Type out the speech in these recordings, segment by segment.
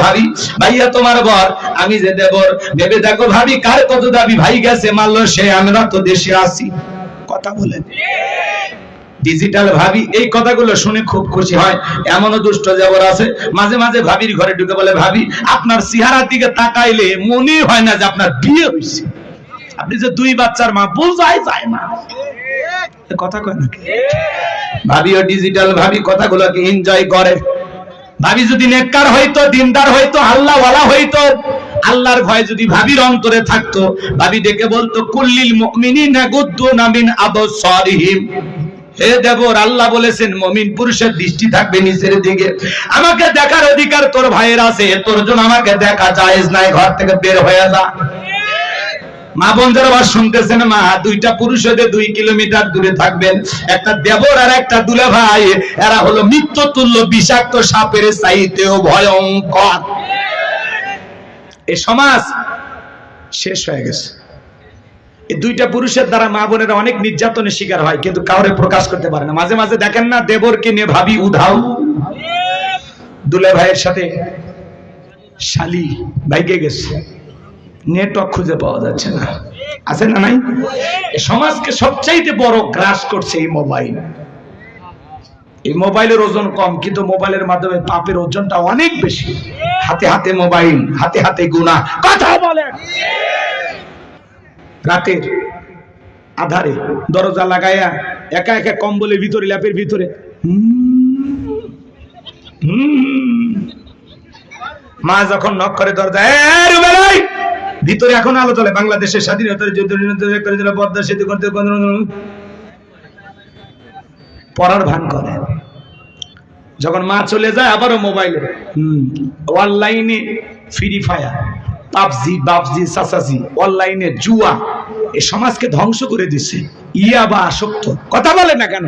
ভাবি ভাইয়া তোমার বর, আমি যে দেবর, ভেবে দেখো ভাবি কার কত দাবি, ভাই গেছে মারলো সে, আমরা তো দেশে আছি। কথা বলেন ডিজিটাল ভাবি এই কথাগুলো শুনে খুব খুশি হয়। এমনও দুষ্ট দেবর আছে মাঝে মাঝে ভাবির ঘরে ঢুকে বলে, ভাবি আপনার চেহারার দিকে তাকাইলে মনে হয় না যে আপনার বিয়ে হয়েছে, আপনি যে 2 বাচ্চার মা, বোঝাই যায় না। কথা কয় নাকি? ভাবিও ডিজিটাল ভাবি কথাগুলোকে এনজয় করে। ভাবি যদি নেককার হইতো, দিনদার হইতো, আল্লাহ ওয়ালা হইতো, আল্লাহর ভয় যদি ভাবির অন্তরে থাকতো, ভাবি ডেকে বলতো, কুল্লিল মুমিনিনা গুদ্দুনা মিন আবসারিহিম, হে দেবর আল্লাহ বলেছেন মুমিন পুরুষের দৃষ্টি থাকবে নিচের দিকে, আমাকে দেখার অধিকার তোর ভাইয়ের আছে, তোর জন্য আমাকে দেখা জায়েজ নাই, ঘর থেকে বের হয়ে যা। মা বোনদের আবার শুনতেছেন, মা 2টা পুরুষ হতে 2 কিলোমিটার দূরে থাকবেন, একটা দেবর আর একটা দুলা ভাই, এরা হলো মৃত্যুতুল্য বিষাক্ত সাপের চাইতেও ভয়ঙ্কর। এই সমাজ শেষ হয়ে গেছে। এই 2টা পুরুষের দ্বারা মা বোনেরা অনেক নির্যাতনের শিকার হয়, কিন্তু কাউরে প্রকাশ করতে পারে না। মাঝে মাঝে দেখেন না, দেবরকে নিয়ে ভাবি উধাও, দুলা ভাইয়ের সাথে শালি বাইকে গেছে, নেটওয়ার্ক খুঁজে পাওয়া যাচ্ছে না, আছে না নাই? সমাজকে সবচাইতে বড় গ্রাস করছে এই মোবাইল। এই মোবাইলের ওজন কম, কিন্তু মোবাইলের মাধ্যমে পাপের ওজনটা অনেক বেশি। হাতে হাতে মোবাইল, হাতে হাতে গুনাহ। কথা বলেন, রাতের আধারে দরজা লাগাইয়া একা একা কম্বলের ভিতরে, ল্যাপের ভিতরে মা যখন নক করে দরজা, ভিতরে এখন আলো চলে, বাংলাদেশের স্বাধীনতার যুদ্ধ করেছিল, পদ্মা সেতু করতে পড়ার ভান করে। যখন মা চলে যায় আবারও মোবাইলে অনলাইনে ফ্রি ফায়ার, পাবজি সাসাজি, অনলাইনে জুয়া, এই সমাজকে ধ্বংস করে দিচ্ছে। ইয়াবা আসক্ত। কথা বলে না কেন?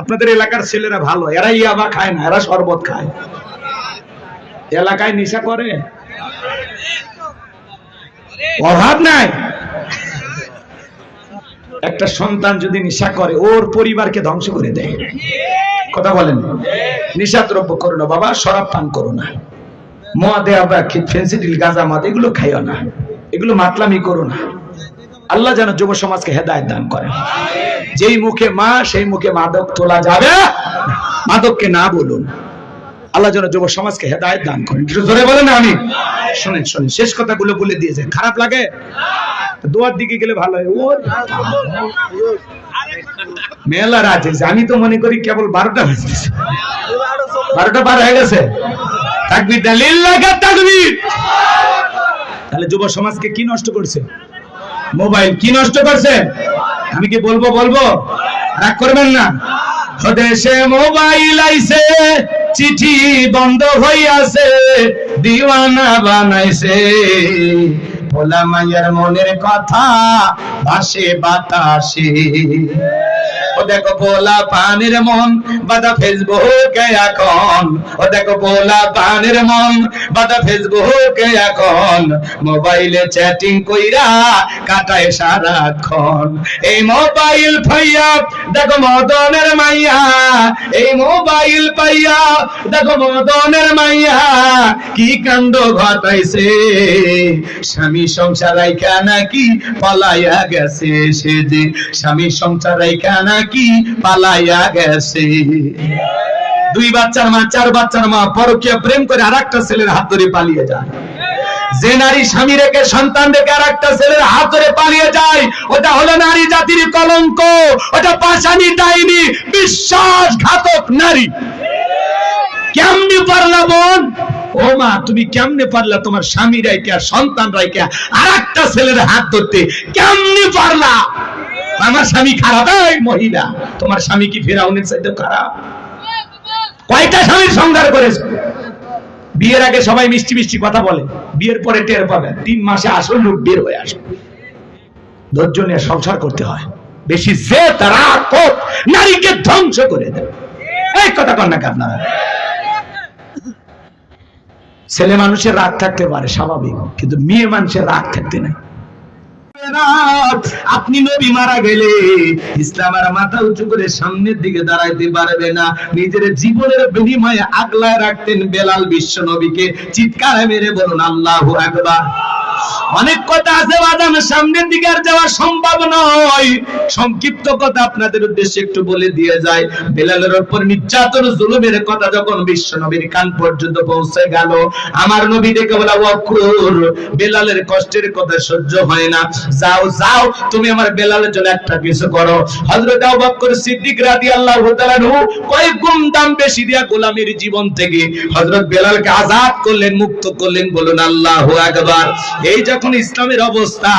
আপনাদের এলাকার ছেলেরা ভালো, এরা ইয়াবা খায় না, এরা শরবত খায়। এলাকায় নেশা করে, অভাব নাই। একটা সন্তান যদি নেশা করে, ওর পরিবারকে ধ্বংস করে দেয়। কথা বলেন, নেশা দ্রব্য করো না বাবা, শরাব পান করো না, মদে আবার ফেন্সিডিল, গাঁজা, মদ এগুলো খাইও না, এগুলো মাতলামি করো না। আল্লাহ যেন যুব সমাজকে হেদায়েত দান করে। যেই মুখে মা সেই মুখে মাদক তোলা যাবে, মাদককে না বলুন। আল্লাহ যেন যুব সমাজকে হেদায়েত দান করেন। একটু জোরে বলেন আমি। শুনেন শুনেন, শেষ কথাগুলো বলে দিয়েছেন। খারাপ লাগে? দোয়ার দিকে গেলে ভালো হয়। মেলা রাত হয়েছে, আমি তো মনে করি কেবল 12টা বাজতেছে, 12টা পার হয়ে গেছে। তাকবীর দেন, লিল্লাহি তাকবীর। তাহলে যুব সমাজকে কি নষ্ট করছে? মোবাইল। কি নষ্ট করছে? আমি কি বলবো? রাগ করবেন না। দেশে মোবাইল আইছে, চিঠি বন্ধ হইয়াছে, দিওয়ানা বানাইছে, ভোলা মাইয়ার মনের কথা ভাসে বাতাসে। ও দেখো ভোলা পানের মন বাদা ফেসবুকে এখন, ও দেখো ভোলা পানের মন বাদা ফেসবুকে এখন, মোবাইলে চ্যাটিং কইরা কাটায় সারাক্ষণ। এই মোবাইল পাইয়া দেখো মদনের মাইয়া, এই মোবাইল পাইয়া দেখো মদনের মাইয়া কি কাণ্ড ঘটাইছে। স্বামী সংসার রাইখা নাকি পালাইয়া গেছে, সে যে স্বামী সংসার রাইখা নাকি পালাইয়া গেছে। 2 বাচ্চার মা, 4 বাচ্চার মা পরকীয়া প্রেম করে আরেকটা ছেলের হাত ধরে পালিয়ে যায়। যে নারী স্বামী রেখে সন্তান রেখে আরেকটা ছেলের হাত ধরে পালিয়ে যায়, ওটা হলো নারী জাতির কলঙ্ক, ওটা পাশানি ডাইনি, বিশ্বাসঘাতক নারী। কেমনে পারলা বোন? ও মা, তুমি কেমনে পারলা তোমার স্বামী রাইখা সন্তান রাইখা আরেকটা ছেলের হাত ধরতে? কেমনে পারলা? আমার স্বামী খারাপ? এই মহিলা, তোমার স্বামী কি ফিরাউনের চাইতে খারাপ? কয়টা স্বামীর সংসার করেছে? বিয়ের আগে সবাই মিষ্টি মিষ্টি কথা বলে, বিয়ের পরে টের পাবে 3 মাসে আসল লোক বের হয়ে আসে। ধৈর্য নিয়ে সংসার করতে হয়। বেশি যে তারা নারীকে ধ্বংস করে দেয়। এই কথা কন না আপনারা? ছেলে মানুষের রাগ থাকতে পারে স্বাভাবিক, কিন্তু মেয়ে মানুষের রাগ থাকতে নাই। ভাইরা, আপনি নবী মারা গেলে ইসলাম আর মাথা উঁচু করে সামনের দিকে দাঁড়াইতে পারবে না। নিজের জীবনের বিনিময়ে আগলায় রাখতেন বেলাল বিশ্ব নবীকে। চিৎকার মেরে বলুন আল্লাহু আকবার। অনেক কথা আছে বাদাম, সামনের দিকে আর যাওয়া সম্ভব নয়। সংক্ষিপ্ত কথা আপনাদের উদ্দেশ্যে একটু বলে দিয়ে যায়। বেলালের উপর নির্যাতন জুলুমের কথা যখন বিশ্ব নবীর কান পর্যন্ত পৌঁছে গেল, আমার নবী ডেকে বলা, ওয়াকুর, বেলালের কষ্টের কথা সহ্য হয় না, যাও যাও তুমি আমার বেলালের জন্য একটা কিছু করো। হযরত আবু বকর সিদ্দিক রাদিয়াল্লাহু তাআলা আনহু কয়েক গুণ দাম বেশি দিয়া গোলামের জীবন থেকে হযরত বেলালকে আজাদ করলেন, মুক্ত করলেন। বলুন আল্লাহু আকবার। এই যখন ইসলামের অবস্থা,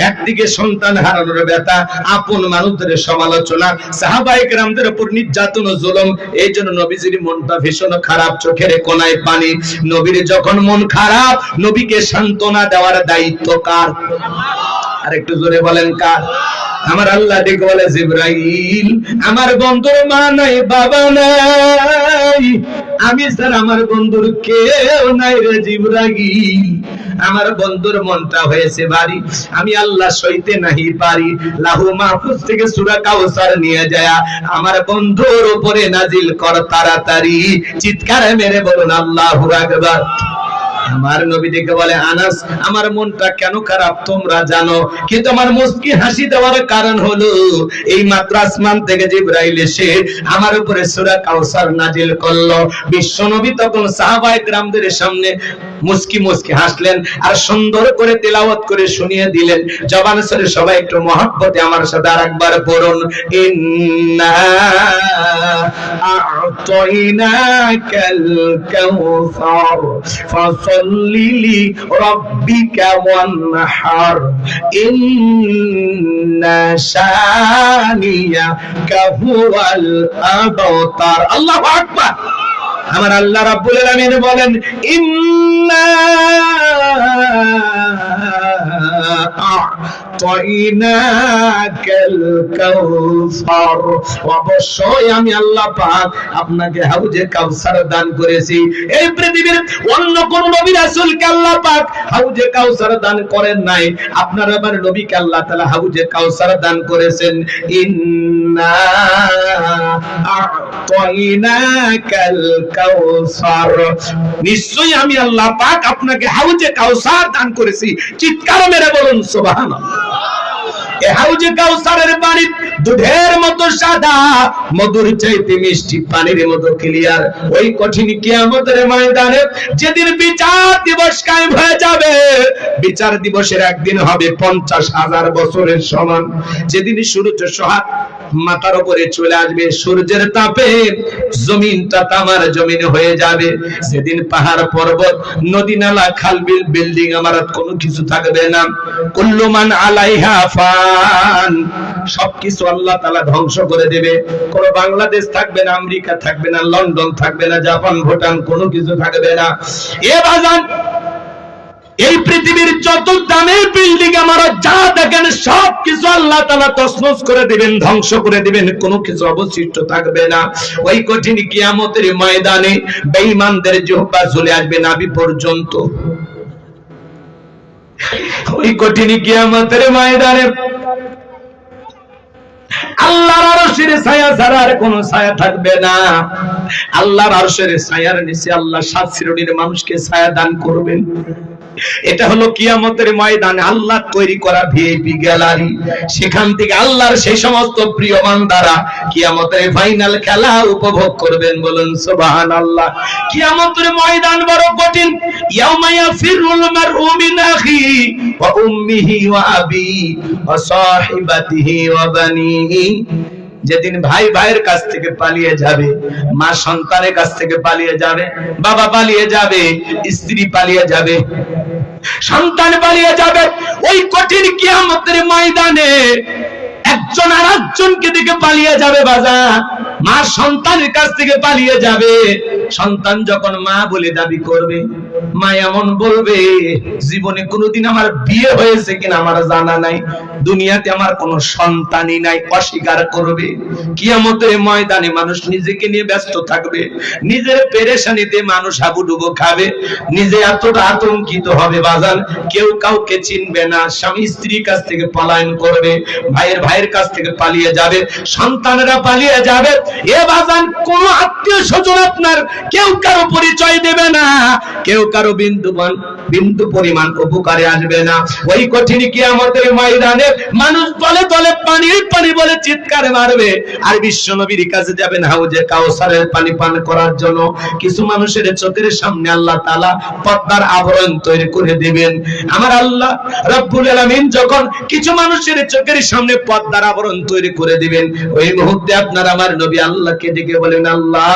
একদিকে সন্তান হারানোর ব্যথা, আপন মানুষদের সমালোচনা, সাহাবায়ে কেরামদের উপর নির্যাতন ও জুলুম, এই জন্য নবীজির মনটা ভীষণ খারাপ, চোখের কোনায় পানি। নবীর যখন মন খারাপ, নবীকে সান্ত্বনা দেওয়ার দায়িত্ব কার? আর একটু জোরে বলেন কার? আমার আল্লাহ ডেকে বলে, জিবরাইল, আমার বন্ধুর মা নাই, বাবা নাই, আমি স্যার আমার বন্ধুর কেউ নাই রে জিবরাইল। আমার বন্ধুর মনটা হয়েছে ভারী, আমি আল্লাহ সইতে নাহি পারি। লাহু মাহফুজ থেকে সূরা কাউসার নিয়ে যায় আমার বন্ধুর উপরে নাজিল কর তাড়াতাড়ি। চিৎকার মেরে বলুন আল্লাহু আকবার। আমার নবী ডেকে বলে, আনাস, আমার মনটা কেন খারাপ তোমরা জানো, কিন্তু আমার মুস্কি হাসি দেওয়ার কারণ হলো এই মাত্র আসমান থেকে জিবরাইল এসে আমার উপরে সূরা কাউসার নাজিল করলো। বিশ্ব নবী তখন সাহাবায়ে কেরামদের সামনে মুস্কি মুস্কি হাসলেন আর সুন্দর করে তেলাওয়াত করে শুনিয়ে দিলেন। জবান সরে সবাই একটু মহব্বতে আমার সাথে আরেকবার পড়ুন, ইন্না আ'তাইনাকাল কাউসার ফাসাল্লি লিরাব্বিকা ওয়ানহার ইন্না শানিয়াকা হুয়াল আবতার। আল্লাহু আকবার। আমার আল্লাহ রাব্বুল আলামিন বলেন, ইন্না আ'তাইনাকাল কাউসার, অবশ্যই আমি আল্লাহ পাক আপনাকে হাউজে কাউসার দান করেছি। এই পৃথিবীর অন্য কোন নবী রাসূলকে আল্লাহ পাক হাউজে কাউসার দান করেন নাই, আপনার আমার নবীকে আল্লাহ তাআলা হাউজে কাউসার দান করেছেন। ইন্না আ'তাইনাকাল কাউসার, নিশ্চয়ই আমি আল্লাহ পাক আপনাকে হাউজে কাউসার দান করেছি। চিৎকার মেরে বলুন সুবহানাল্লাহ। এই হাউজে কাউসারের পানি দুধের মতো সাদা, মধুর চাইতে মিষ্টি, পানির মতো ক্লিয়ার। ওই কঠিন কিয়ামতের ময়দানে যেদিন বিচার দিবস কায়েম হয়ে যাবে, বিচার দিবসের একদিন হবে 50,000 বছরের সমান। যেদিন সূর্য সোহাগ মাথার উপরে চলে আসবে, সূর্যের তাপে জমিনটা তামার জমিন হয়ে যাবে। সেদিন পাহাড় পর্বত, নদী নালা, খাল বিল, বিল্ডিং আমারত কোনো কিছু থাকবে না। কুল্লু মান আলাইহা ফান, সবকিছু আল্লাহ তাআলা ধ্বংস করে দেবে। কোনো বাংলাদেশ থাকবে না, আমেরিকা থাকবে না, লন্ডন থাকবে না, জাপান, ভুটান, কোনো কিছু থাকবে না। এ বাজান, এই পৃথিবীর যত দামের বিল্ডিং আমারা যা দেখেন সবকিছু আল্লাহ তাআলা তছনছ করে দিবেন, ধ্বংস করে দিবেন, কোনো কিছু অবশিষ্ট থাকবে না। ওই কঠিন কিয়ামতের ময়দানে বেঈমানদের জিহ্বা ঝুলে আসবে নাভি পর্যন্ত। ওই কঠিন কিয়ামতের ময়দানে আল্লাহর আরশের ছায়া ছাড়া আর কোনো ছায়া থাকবে না। আল্লাহর আরশের ছায়ার নিচে আল্লাহ 7 শ্রেণীর মানুষকে ছায়া দান করবেন। এটা হলো কিয়ামতের ময়দানে আল্লাহ তৈরি করা ভিআইপি গ্যালারি। সেখান থেকে আল্লাহর সেই সমস্ত প্রিয় বান্দারা কিয়ামতের ফাইনাল খেলা উপভোগ করবেন। বলুন সুবহানাল্লাহ। কিয়ামতের ময়দান বড় কঠিন। ইয়াউমা ইয়াফিরুল মারউ মিন আখি ওয়া উম্মিহি ওয়া আবি ওয়া সাহিবাতিহি ওয়া বানিহি, যেদিন ভাই ভাইয়ের কাছ থেকে পালিয়ে যাবে, মা সন্তানের কাছ থেকে পালিয়ে যাবে, বাবা পালিয়ে যাবে, স্ত্রী পালিয়ে যাবে, সন্তান পালিয়ে যাবে। ওই কঠিন কিয়ামতের ময়দানে একজন আরেকজনকে দিকে পালিয়ে যাবে। বাজার মা সন্তানের কাছ থেকে পালিয়ে যাবে, সন্তান যখন মা বলে দাবি করবে, মা এমন বলবে, জীবনে কোনোদিন আমার বিয়ে হয়েছে কিনা আমার জানা নাই, দুনিয়াতে আমার কোনো সন্তানই নাই, অস্বীকার করবে। কিয়ামতের ময়দানে মানুষ নিজেকে নিয়ে ব্যস্ত থাকবে, নিজের পেরেশানিতে মানুষ হাবুডুবু খাবে, নিজে এতটা আতঙ্কিত হবে বাজান, কেউ কাউকে চিনবে না, স্বামী স্ত্রীর কাছ থেকে পলায়ন করবে, ভাইয়ের কাছ থেকে পালিয়ে যাবে, সন্তানেরা পালিয়ে যাবে। এ বাজান কোন আত্মীয় স্বজন আপনার কেউ কারো পরিচয় দেবে না, কেউ কারো বিন্দু পরিমাণ উপকারে আসবে না। ওই কঠিন কিয়ামতের ময়দানে মানুষ তলে তলে পানির পানি বলে চিৎকার মারবে, আর বিশ্ব নবীর কাছে যাবেন হাউজে কাউসারের পানি পান করার জন্য। কিছু মানুষের চোখের সামনে আল্লাহ তাআলা পর্দার আবরণ তৈরি করে দিবেন। আমার আল্লাহ রব্বুল আলামিন যখন কিছু মানুষের চোখের সামনে পর্দার আবরণ তৈরি করে দিবেন, ওই মুহূর্তে আপনার আমার নবী আল্লাহকে ডেকে বলেন, আল্লাহ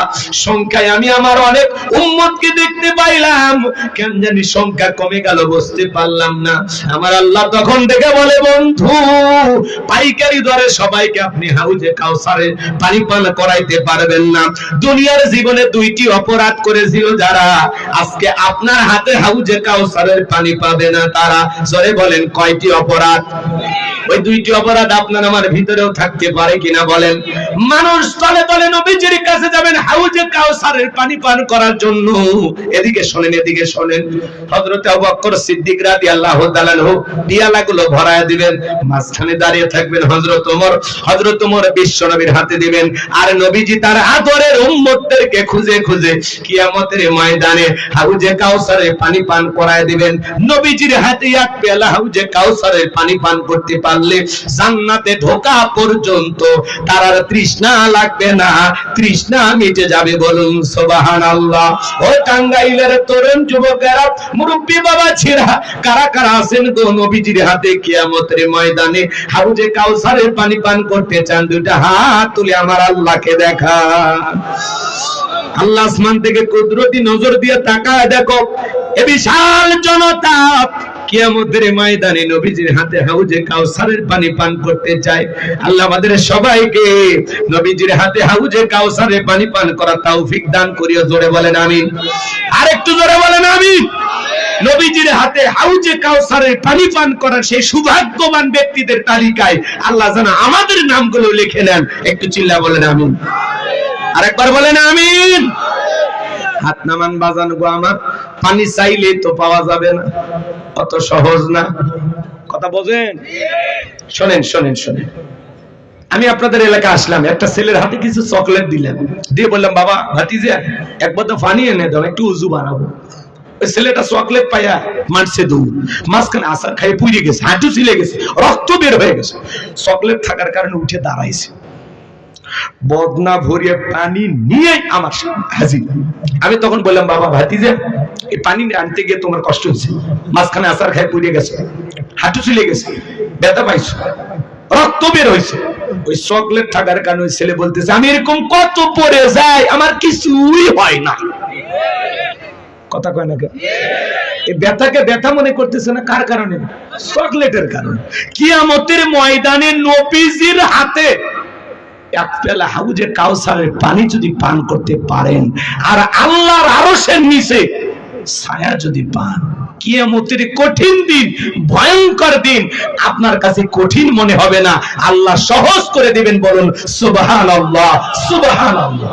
সংখ্যায় আমি আমার অনেক উম্মতকে দেখতে পাইলাম, কেন জানি সংখ্যা কমে গেল, বুঝতে পারলাম না। আমার আল্লাহ তখন ডেকে বলে, বন্ধু পাইকারি দরে সবাইকে আপনি হাউজে কাউসারের পানি পান করাইতে পারবেন না। দুনিয়ার জীবনে দুইটি অপরাধ করেছিল যারা, আজকে আপনার হাতে হাউজে কাউসারের পানি পাবে না তারা। জোরে বলেন কয়টি অপরাধ? ওই দুইটি অপরাধ আপনার আমার ভিতরেও থাকতে পারে কিনা বলেন। মানুষ তলে তলে নবীজির কাছে যাবেন হাউজে কাউসারের পানি পান করার জন্য। এদিকে শোনেন, এদিকে শোনেন, হযরত আবু বকর সিদ্দিক রাদিয়াল্লাহু তাআলা আনহু পিয়ালাগুলো ভরায়া দিবেন, মাঝখানে দাঁড়িয়ে থাকবেন হযরত ওমর বিশ্ব নবীর হাতে দিবেন, আর নবীজি তার আদরের উম্মতদেরকে খুঁজে খুঁজে কিয়ামতের ময়দানে হাউজে কাউসারের পানি পান করায় দিবেন। নবীজির হাতে এক পেয়ালা হাউজে কাউসারের পানি পান করতে পারলে জান্নাতে ঢোকা পর্যন্ত তার আর তৃষ্ণা লাগবে না, তৃষ্ণা মিটে যাবে। বলুন সুবহানাল্লাহ। ও টাঙ্গাইলের তরুণ যুবকেরা, মুরব্বি বাবা ছিরা, কারা কারা আছেন গো নবীজির হাতে কিয়ামতের ময়দানে হাউজে কাউসারের পানি পান করতে চান? দুইটা হাত তুলে আমার আল্লাহকে দেখা। আল্লাহ আসমান থেকে কুদরতি নজর দিয়ে তাকায় দেখো, এ বিশাল জনতা কিয়ামতের ময়দানে নবীজির হাতে হাউজে কাউসারের পানি পান করতে চায়। আল্লাহ আমাদের সবাইকে নবীজির হাতে হাউজে কাউসারের পানি পান করার তৌফিক দান করিও। জোরে বলেন আমিন। আরেকটু জোরে বলেন আমিন। নবীজির হাতে হাউজে কাউসারের পানি পান করার সেই সৌভাগ্যবান ব্যক্তিদের তালিকায় আল্লাহ যেন আমাদের নামগুলো লিখে নেন। একটু চিল্লা বলেন আমিন। আরেকবার বলেন আমিন। হাত নামান বাজান গো আমার, পানি চাইলে তো পাওয়া যাবে না, অত সহজ না। কথা বোঝেন? শোনেন শোনেন শোনেন, আমি আপনাদের এলাকা আসলাম, একটা ছেলের হাতে কিছু চকলেট দিলাম, দিয়ে বললাম, বাবা ভাতিজা এক বোতল পানি এনে দাও, একটু উজু বানাবো। ওই ছেলেটা চকলেট পাইয়া মারছে দৌড়, মাঝখানে আসার খাই পুড়ে গেছে, হাঁটু ছিলে গেছে, রক্ত বের হয়ে গেছে। চকলেট থাকার কারণে উঠে দাঁড়াইছে, বদনা ভরিয়ে পানি নিয়ে আমার হাজির। আমি তখন বললাম, বাবা ভাতিজা এই পানি আনতে গিয়ে তোমার কষ্ট হয়েছে, মাঝখানে আসার খাই পুড়ে গেছে, হাঁটু ছিলে গেছে, ব্যথা পাইছো, রক্ত বের হয়েছে। ওই চকলেট থাকার কারণে ওই ছেলে বলতেছে, আমি এরকম কত পড়ে যাই, আমার কিছুই হয় না। কথা কয় না কেন? এই ব্যথাকে ব্যথা মনে করতেছে না, কার কারণে? চকলেটের কারণে। কিয়ামতের ময়দানে নবীজির হাতে এক পেলা হাউজে কাউসারের পানি যদি পান করতে পারেন, আর আল্লাহর আরশের নিচে ছায়া যদি পান, কিয়ামতের কঠিন দিন, ভয়ঙ্কর দিন আপনার কাছে কঠিন মনে হবে না, আল্লাহ সহজ করে দিবেন। বলুন সুবহানাল্লাহ, সুবহানাল্লাহ।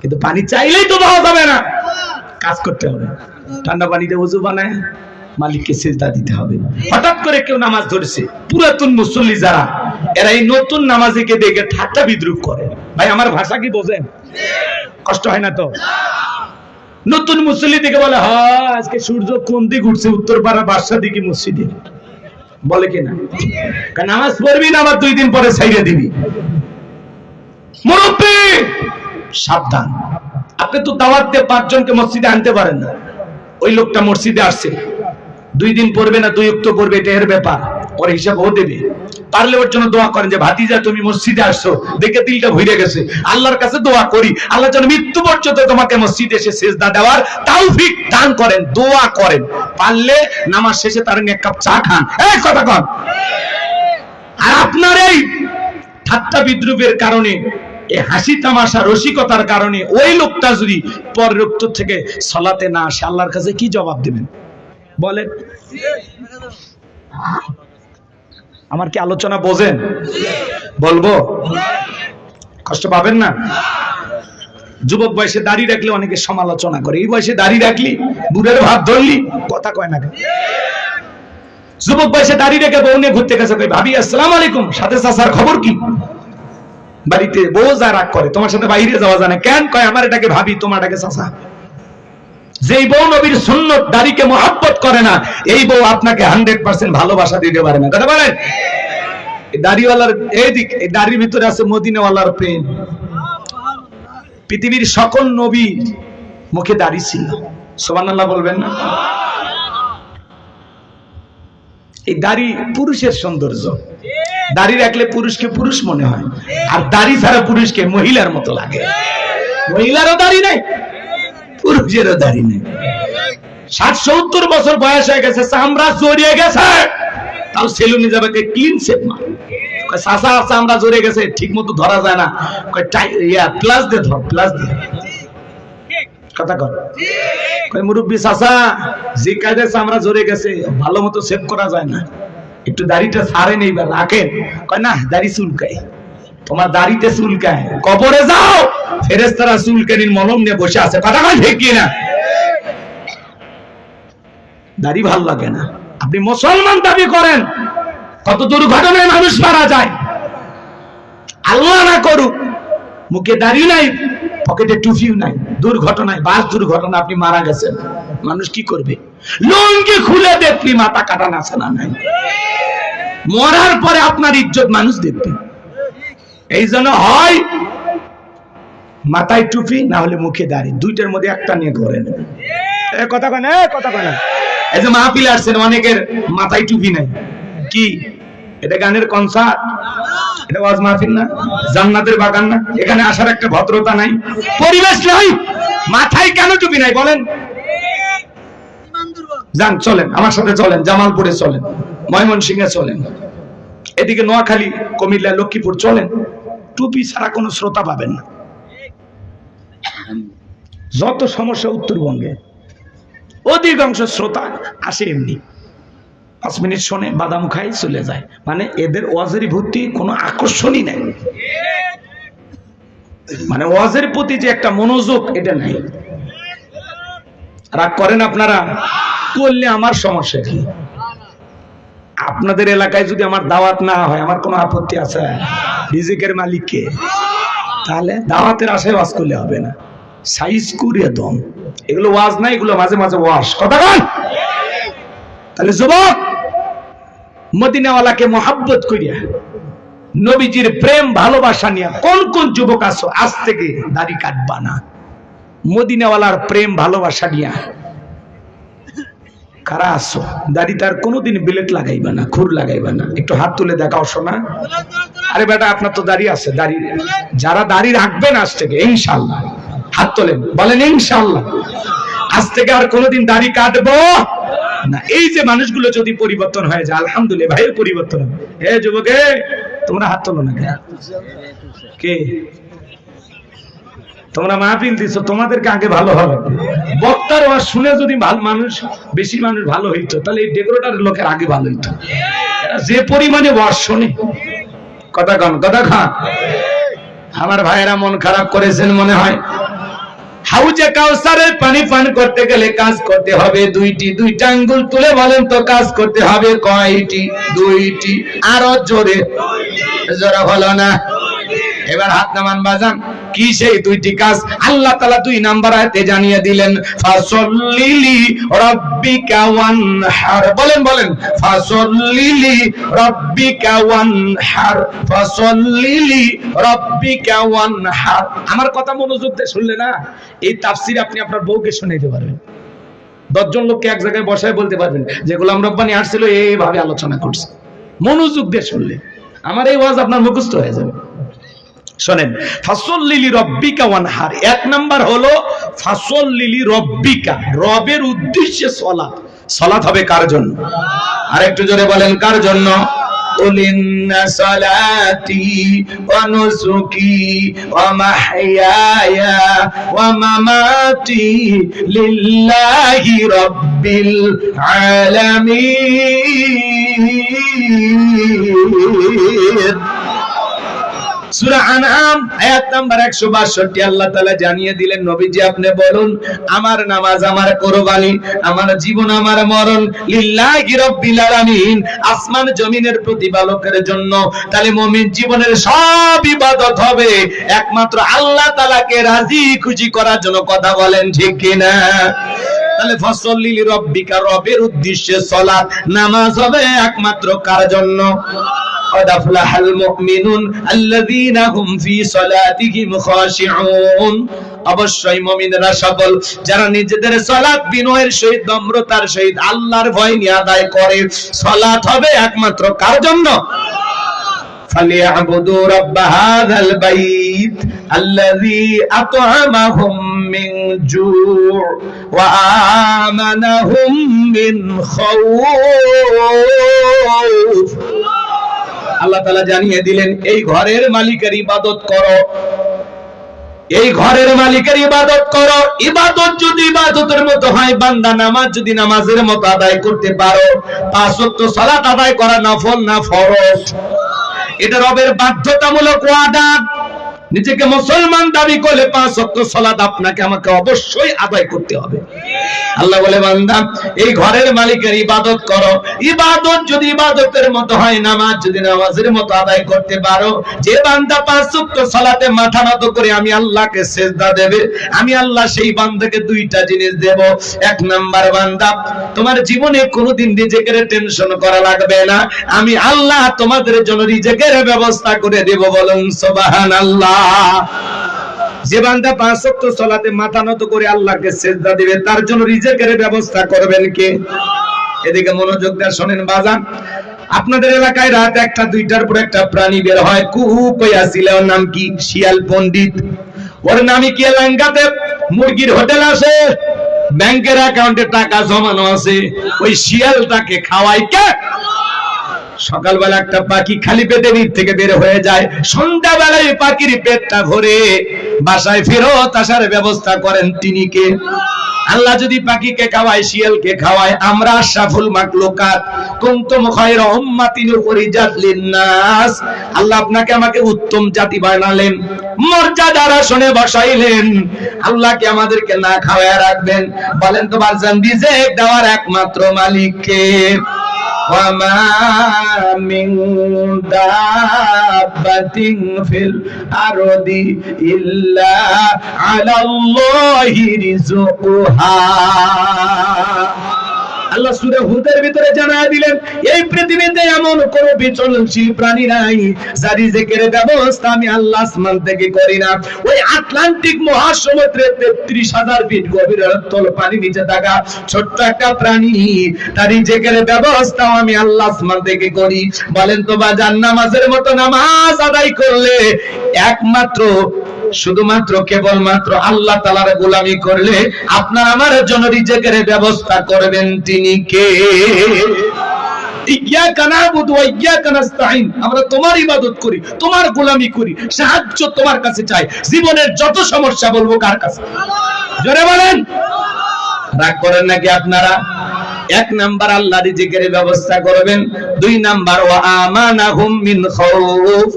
কিন্তু পানি চাইলেই তো পাওয়া যাবে না, কাজ করতে হবে। ঠান্ডা পানিতে ওযু বানায় মালিককে সিজদা দিতে হবে। হঠাৎ করে কেউ নামাজ ধরেছে, পুরাতন মুসল্লি যারা, এরা এই নতুন নামাজিকে দেখে ঠাট্টা বিদ্রুপ করে। ভাই আমার ভাষা কি বোঝেন? কষ্ট হয় না তো? নতুন মুসল্লি দেখে বলে, হ্যাঁ আজকে সূর্য কোন দিক উঠছে, উত্তর পাড়া বাদশা দিকে মসজিদে, বলে কিনা? কারণ নামাজ পড়বি না, আবার 2 দিন পরে ছাইড়ে দিবি। মুরব্বি সাবধান, আপনি তো দাওয়াত দিয়ে 5 জনকে মসজিদে আনতে পারেন না। ওই লোকটা মসজিদে আসছে, 2 দিন পড়বে না 2 ওয়াক্ত পড়বে, এটা এর ব্যাপার, ওর হিসাব ও দেবে। পারলে ওর জন্য দোয়া করেন যে ভাতিজা তুমি মসজিদে আসছো দেখে দিলটা ভরে গেছে, আল্লাহর কাছে দোয়া করি আল্লাহ যেন মৃত্যু পর্যন্ত তোমাকে মসজিদে এসে সিজদা দেওয়ার তৌফিক দান করেন, দোয়া করেন। পারলে নামাজ শেষে তার 1 কাপ চা খান। এই কথা কন। আর আপনার এই ঠাট্টা বিদ্রুপের কারণে এই হাসি তামাশা রসিকতার কারণে ওই লোকটা যদি পরের রক্ত থেকে সালাতে না আসে, আল্লাহর কাছে কি জবাব দিবেন বলেন? আমার কি আলোচনা বোঝেন? বলবো, কষ্ট পাবেন না? যুবক বয়সে দাড়ি রাখলে অনেকে সমালোচনা করে, এই বয়সে দাড়ি রাখলি বুড়ের ভাব ধরলি, কথা কয় না। যুবক বয়সে দাড়ি রেখে বউ নিয়ে ঘুরতে গেছে, ভাবি আসসালামু আলাইকুম, সাথে চাচার খবর কি? বাড়িতে বউ যা রাগ করে, তোমার সাথে বাইরে যাওয়া যায় না কেন? কয় আমার এটাকে ভাবি, তোমার এটাকে চাচা। যেই বউ নবীর সুন্নত দাড়িকে মহব্বত করে না, এই বউ আপনাকে 100% ভালোবাসা দিতে পারে না। কথা বলেন? দাড়িওয়ালার এই দিক, এই দাড়ির ভিতরে আছে মদিনাওয়ালার প্রেম। পৃথিবীর সকল নবীর মুখে দাড়ি ছিল, সুবহানাল্লাহ বলবেন না? এই দাড়ি পুরুষের সৌন্দর্য। দাড়ি রাখলে পুরুষকে পুরুষ মনে হয়, আর দাড়ি ছাড়া পুরুষকে মহিলার মতো লাগে। মহিলারও দাড়ি নাই, পুরুষেরও দাড়ি নেই। 60-70 বছর বয়স হয়ে গেছে, চামড়া জড়িয়ে গেছে, তাও সেলুনে যাবে ক্লিন শেভ মা। চাচা চামড়া জড়িয়ে গেছে, ঠিক মতো ধরা যায় না, প্লাস দিয়ে ধর, প্লাস দিয়ে। কথা কর মুরব্বী চাচা, যে কায়দায় চামড়া জড়িয়ে গেছে ভালো মতো সেভ করা যায় না, একটু দাড়িটা ছাড়েন এইবার রাখেন। কয় না, দাড়ি চুলকায়। তোমার দাড়িতে চুলকায়, কবরে যাও, ফেরেশতারা চুলকানির মলম নিয়ে বসে আছে। কথা কয় ঠিক কি না? দাড়ি ভাল লাগে না। আপনি মুসলমান দাবি করেন, কত দুর্ঘটনায় মানুষ মারা যায়। আল্লাহ না করুক মুখে দাড়ি নাই, পকেটে টুপিও নাই, দুর্ঘটনায়, বাস দুর্ঘটনা আপনি মারা গেছেন, মানুষ কি করবে? লুঙ্গি খুলে দেখবি মাথা কাটা আছে না নাই। মরার পরে আপনার ইজ্জত মানুষ দেখবে। এই জন্য হয় মাথায় টুপি, না হলে মুখে দাড়ি, দুইটার মধ্যে একটা নিয়ে করেন। কথা কয় না, কথা কয় না। এই যে মাহফিলে আসছেন, অনেকের মাথায় টুপি নাই। কি এটা গানের কনসার্ট? এটা ওয়াজ মাহফিল না, জান্নাতের বাগান না? এখানে আসার একটা ভদ্রতা নাই, পরিবেশ নাই, মাথায় কেন টুপি নাই বলেন? যান, চলেন আমার সাথে, চলেন জামালপুরে চলেন, ময়মনসিংহে চলেন, এদিকে নোয়াখালী, কুমিল্লা, লক্ষ্মীপুর চলেন, টুপি ছাড়া কোনো শ্রোতা পাবেন না। যত সমস্যা উত্তরবঙ্গে, অধিকাংশ শ্রোতা আসে এমনি, 5 মিনিট শোনে, বাদাম খাই, চলে যায়। মানে এদের ওয়াজের ভর্তি কোনো আকর্ষণই নাই, মানে ওয়াজের প্রতি যে একটা মনোযোগ, এটা নাই। রাগ করেন আপনারা? করলে আমার সমস্যা কি? আপনাদের এলাকায় যদি আমার দাওয়াত না হয়, আমার কোনো আপত্তি আছে? রিজিকের মালিক কে? তাহলে দাওয়াতের আশায় ওয়াজ করলে হবে না, সাইজ করে দম। এগুলো ওয়াজ না, এগুলো মাঝে মাঝে ওয়াজ। কথা বল। তাহলে যুবক, মদিনাওয়ালাকে মহাব্বত করিয়া, নবীজির প্রেম ভালোবাসা নিয়ে কোন কোন যুবক আছো আজ থেকে দাড়ি কাটবা না? মদিনাওয়ালার প্রেম ভালোবাসা নিয়ে কারা আছো? দাড়ি তার কোনোদিন বিলেট লাগাইবা না, খুর লাগাইবা না। একটু হাত তুলে দেখাও শোনা। আরে বেটা, আপনার তো দাড়ি আছে, দাড়ি যারা দাড়ি রাখবেন আজ থেকে ইনশাআল্লাহ, হাত তোলেন, বলেন ইনশাআল্লাহ আজ থেকে আর কোনোদিন দাড়ি কাটবো না। এই যে মানুষগুলো যদি পরিবর্তন হয়ে যায়, আলহামদুলিল্লাহ, ভাইয়ের পরিবর্তন হবে। হে যুবকে, তোমরা হাত তোলো না কে? তোমরা মাহফিল দিছো, তোমাদেরকে আগে ভালো হবে। বক্তার ওয়াজ শুনে যদি মানুষ, বেশি মানুষ ভালো হইতো, তাহলে এই ডেকোরেটরের লোকের আগে ভালো হইতো। যে পরিমাণে ওয়াজ শোনে, কথা কন, কথা খান। আমার ভাইয়েরা মন খারাপ করেছেন মনে হয়। হাউজে কাউসারের পানি পান করতে গেলে কাজ করতে হবে দুইটি। 2টা আঙ্গুল তুলে বলেন তো, কাজ করতে হবে কয়টি? 2টি। আরো জোরে, জোরে হলো না। এবার হাত নামান বাজান। কি সেই 2টি কাজ? আল্লাহ তাআলা 2 নাম্বার আয়াতে জানিয়ে দিলেন, ফাসাল্লি রাব্বিকা ওয়ানহার। বলেন বলেন, ফাসাল্লি রাব্বিকা ওয়ানহার, ফাসাল্লি রাব্বিকা ওয়ানহার। আমার কথা মনোযোগ দিয়ে শুনলে না, এই তাফসীর আপনি আপনার বউকে শোনাইতে পারবেন। 10 জন লোককে এক জায়গায় বসায় বলতে পারবেন যে গোলাম রব্বানী আসছিল, এইভাবে আলোচনা করছে। মনোযোগ দিয়ে শুনলে আমার এই ওয়াজ আপনার মুখস্থ হয়ে যাবে। শোনেন, ফাসাল্লি রাব্বিকা ওয়ানহার। 1 নাম্বার হলো ফাসাল্লি রাব্বিকা, রবের উদ্দেশ্যে সালাত। সালাত হবে কার জন্য? আর একটু জোরে বলেন, কার জন্য? قل إن صلاتي ونسكي ومحياي ومماتي لله رب العالمين। সূরা আনআম আয়াত নাম্বার 162 আল্লাহ তাআলা জানিয়ে দিলেন, নবীজি আপনি বলুন, আমার নামাজ, আমার কুরবানি, আমার জীবন, আমার মরণ লিল্লাহি রাব্বিল আলামিন, আসমান জমিনের প্রতিপালকের জন্য। তাহলে মুমিন জীবনের সব ইবাদত হবে একমাত্র আল্লাহ তাআলাকে রাজি খুশি করার জন্য। কথা বলেন ঠিক কিনা? তাহলে ফসল্লি লিরাব্বিকা, রবের উদ্দেশ্যে সালাত, নামাজ হবে একমাত্র কার জন্য? قد أفلح المؤمنون الذين هم في صلاتهم خاشعون। অবশ্যই মুমিনরা সফল যারা নিজেদের সালাত বিনয়ের সহিত, নম্রতার সহিত, আল্লাহর ভয় নিয়ে আদায় করে। সালাত হবে একমাত্র কার জন্য? فليعبدوا رب هذا البيت الذي أطعمهم من جوع وآمنهم من خوف। আল্লাহ তাআলা জানিয়ে দিলেন, এই ঘরের মালিকের ইবাদত করো, এই ঘরের মালিকের ইবাদত করো। ইবাদত যদি ইবাদতের মতো হয়, বান্দা নামাজ যদি নামাজের মতো আদায় করতে পারো, 5 ওয়াক্ত সালাত আদায় করা নফল না ফরজ? এটা রবের বাধ্যতামূলক ওয়াদা। নিজেকে মুসলমান দাবি করলে 5 ওয়াক্ত সালাত আপনাকে আমাকে অবশ্যই আদায় করতে হবে। আল্লাহ বলে, বান্দা এই ঘরের মালিকের ইবাদত করো। ইবাদত যদি ইবাদতের মতো হয়, নামাজ যদি নামাজের মতো আদায় করতে পারো, যে বান্দা 5 ওয়াক্ত সালাতে মাথা নত করে আমি আল্লাহকে সিজদা দেবে, আমি আল্লাহ সেই বান্দাকে 2টা জিনিস দেব। 1 নাম্বার, বান্দা তোমার জীবনে কোনোদিন রিজিকের টেনশন করা লাগবে না, আমি আল্লাহ তোমাদের জন্য রিজিকের ব্যবস্থা করে দেব। বলুন সুবহানাল্লাহ। যে বান্দা 5 ওয়াক্ত সালাতে মাথা নত করে আল্লাহকে সিজদা দিবে, তার জন্য রিজিকের ব্যবস্থা করবেন কে? এদিকে মনোযোগ দিয়ে শুনেন বাজান। আপনাদের এলাকায় রাত 1টা 2টার পর একটা প্রাণী বের হয়, কুহু কইয়া ছিল। ওর নাম কি? শিয়াল পণ্ডিত। ওর নামই কি? এলাকাতে মুরগির হোটেল আছে, ব্যাংকের অ্যাকাউন্টে টাকা জমানো আছে, ওই শিয়ালটাকে খাওয়ায় কে? সকালবেলা একটা পাখি খালি পেটে নিচ থেকে বের হয়ে যায়, সন্ধ্যাবেলায় পাখির পেটটা ভরে বাসায় ফেরত আসার ব্যবস্থা করেন তিনি কে? আল্লাহ যদি পাখিকে খাওয়ায়, শিয়ালকে খাওয়ায়, আমরা আশরাফুল মাখলুকাত কুনতুম খায়রা উম্মাতিন উখরিজাত লিন-নাস, আল্লাহ আপনাকে আমাকে উত্তম জাতি বানালেন, মর্যাদার আসনে বসাইলেন, আল্লাহকে আমাদেরকে না খাওয়ায় রাখবেন? বলেন তো বারজান, রিজিক দেওয়ার একমাত্র মালিক কে? وما من دابة في الأرض إلا على الله رزقها। আল্লাহ সূরা হুদের ভিতরে জানায় দিলেন, এই পৃথিবীতে এমন কোন বিচরণশীল প্রাণী নাই যার রিজিকের ব্যবস্থা আমি আল্লাহ আসমান থেকে করি না। ওই আটলান্টিক মহাসমুদ্রে 33,000 ফিট গভীর তল পানি নিচে থাকা ছোট্ট একটা প্রাণী, তার রিজিকের ব্যবস্থা আমি আল্লাহ আসমান থেকে করি। বলেন তো বাজান, নামাজের মতো নামাজ আদায় করলে একমাত্র শুধুমাত্র কেবলমাত্র আল্লাহ তাআলার গোলামি করলে আপনার আমার জন্য রিজিকের ব্যবস্থা করবেন তিনি কে? ইয়াকা নাবুদু ওয়া ইয়াকা নাস্তাঈন, আমরা তোমার ইবাদত করি, তোমার গোলামি করি, সাহায্য তোমার কাছে চাই। জীবনের যত সমস্যা বলবো কার কাছে? জোরে বলেন। রাগ করেন নাকি আপনারা? 1 নাম্বার আল্লাহ রিজিকের ব্যবস্থা করবেন। 2 নাম্বার ওয়া আমানাহুম মিন খাউফ,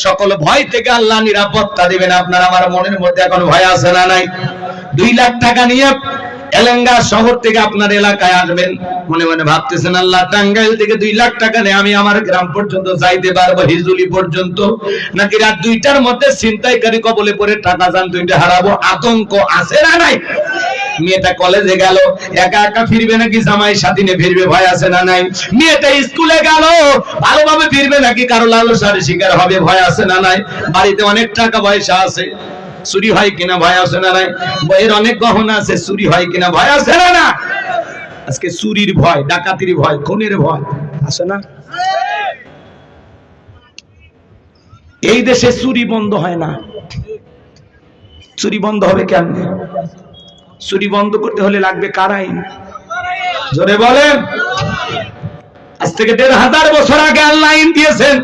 সকল ভয় থেকে আল্লাহ নিরাপত্তা দিবেন। আপনার আমার মনের মধ্যে এখন ভয় আছে না নাই? 2 লাখ টাকা নিয়ে এলেঙ্গা শহর থেকে আপনার এলাকায় আসবেন, মনে মনে ভাবতেছেন আল্লাহ টাঙ্গাইল থেকে 2 লাখ টাকা নিয়ে আমি আমার গ্রাম পর্যন্ত যাইতে পারবো, হিজুলি পর্যন্ত, নাকি রাত 2টার মধ্যে ছিনতাইকারী কবলে পড়ে টাকা জান 2টা হারাবো? আতঙ্ক আছে না নাই? মেয়েটা কলেজে গেল, একা একা ফিরবে নাকি জামাই সাথী নিয়ে ফিরবে? ভয় আছে না নাই? মেয়েটা স্কুলে গেল, ভালোভাবে ফিরবে নাকি কারো লালসার শিকার হবে? ভয় আছে না নাই? বাড়িতে অনেক টাকা পয়সা আছে, চুরি হয় কিনা ভয় আছে না নাই? বইয়ের অনেক গহনা আছে, চুরি হয় কিনা ভয় আছে না না? আজকে চুরির ভয়, ডাকাতির ভয়, খুনের ভয় আছে না? এই দেশে চুরি বন্ধ হয় না। চুরি বন্ধ হবে কেমনে? চুরি বন্ধ করতে হলে লাগবে কার আইন? জোরে বলেন। আজ থেকে 1500 বছর আগে আল্লাহ আইন দিয়েছেন,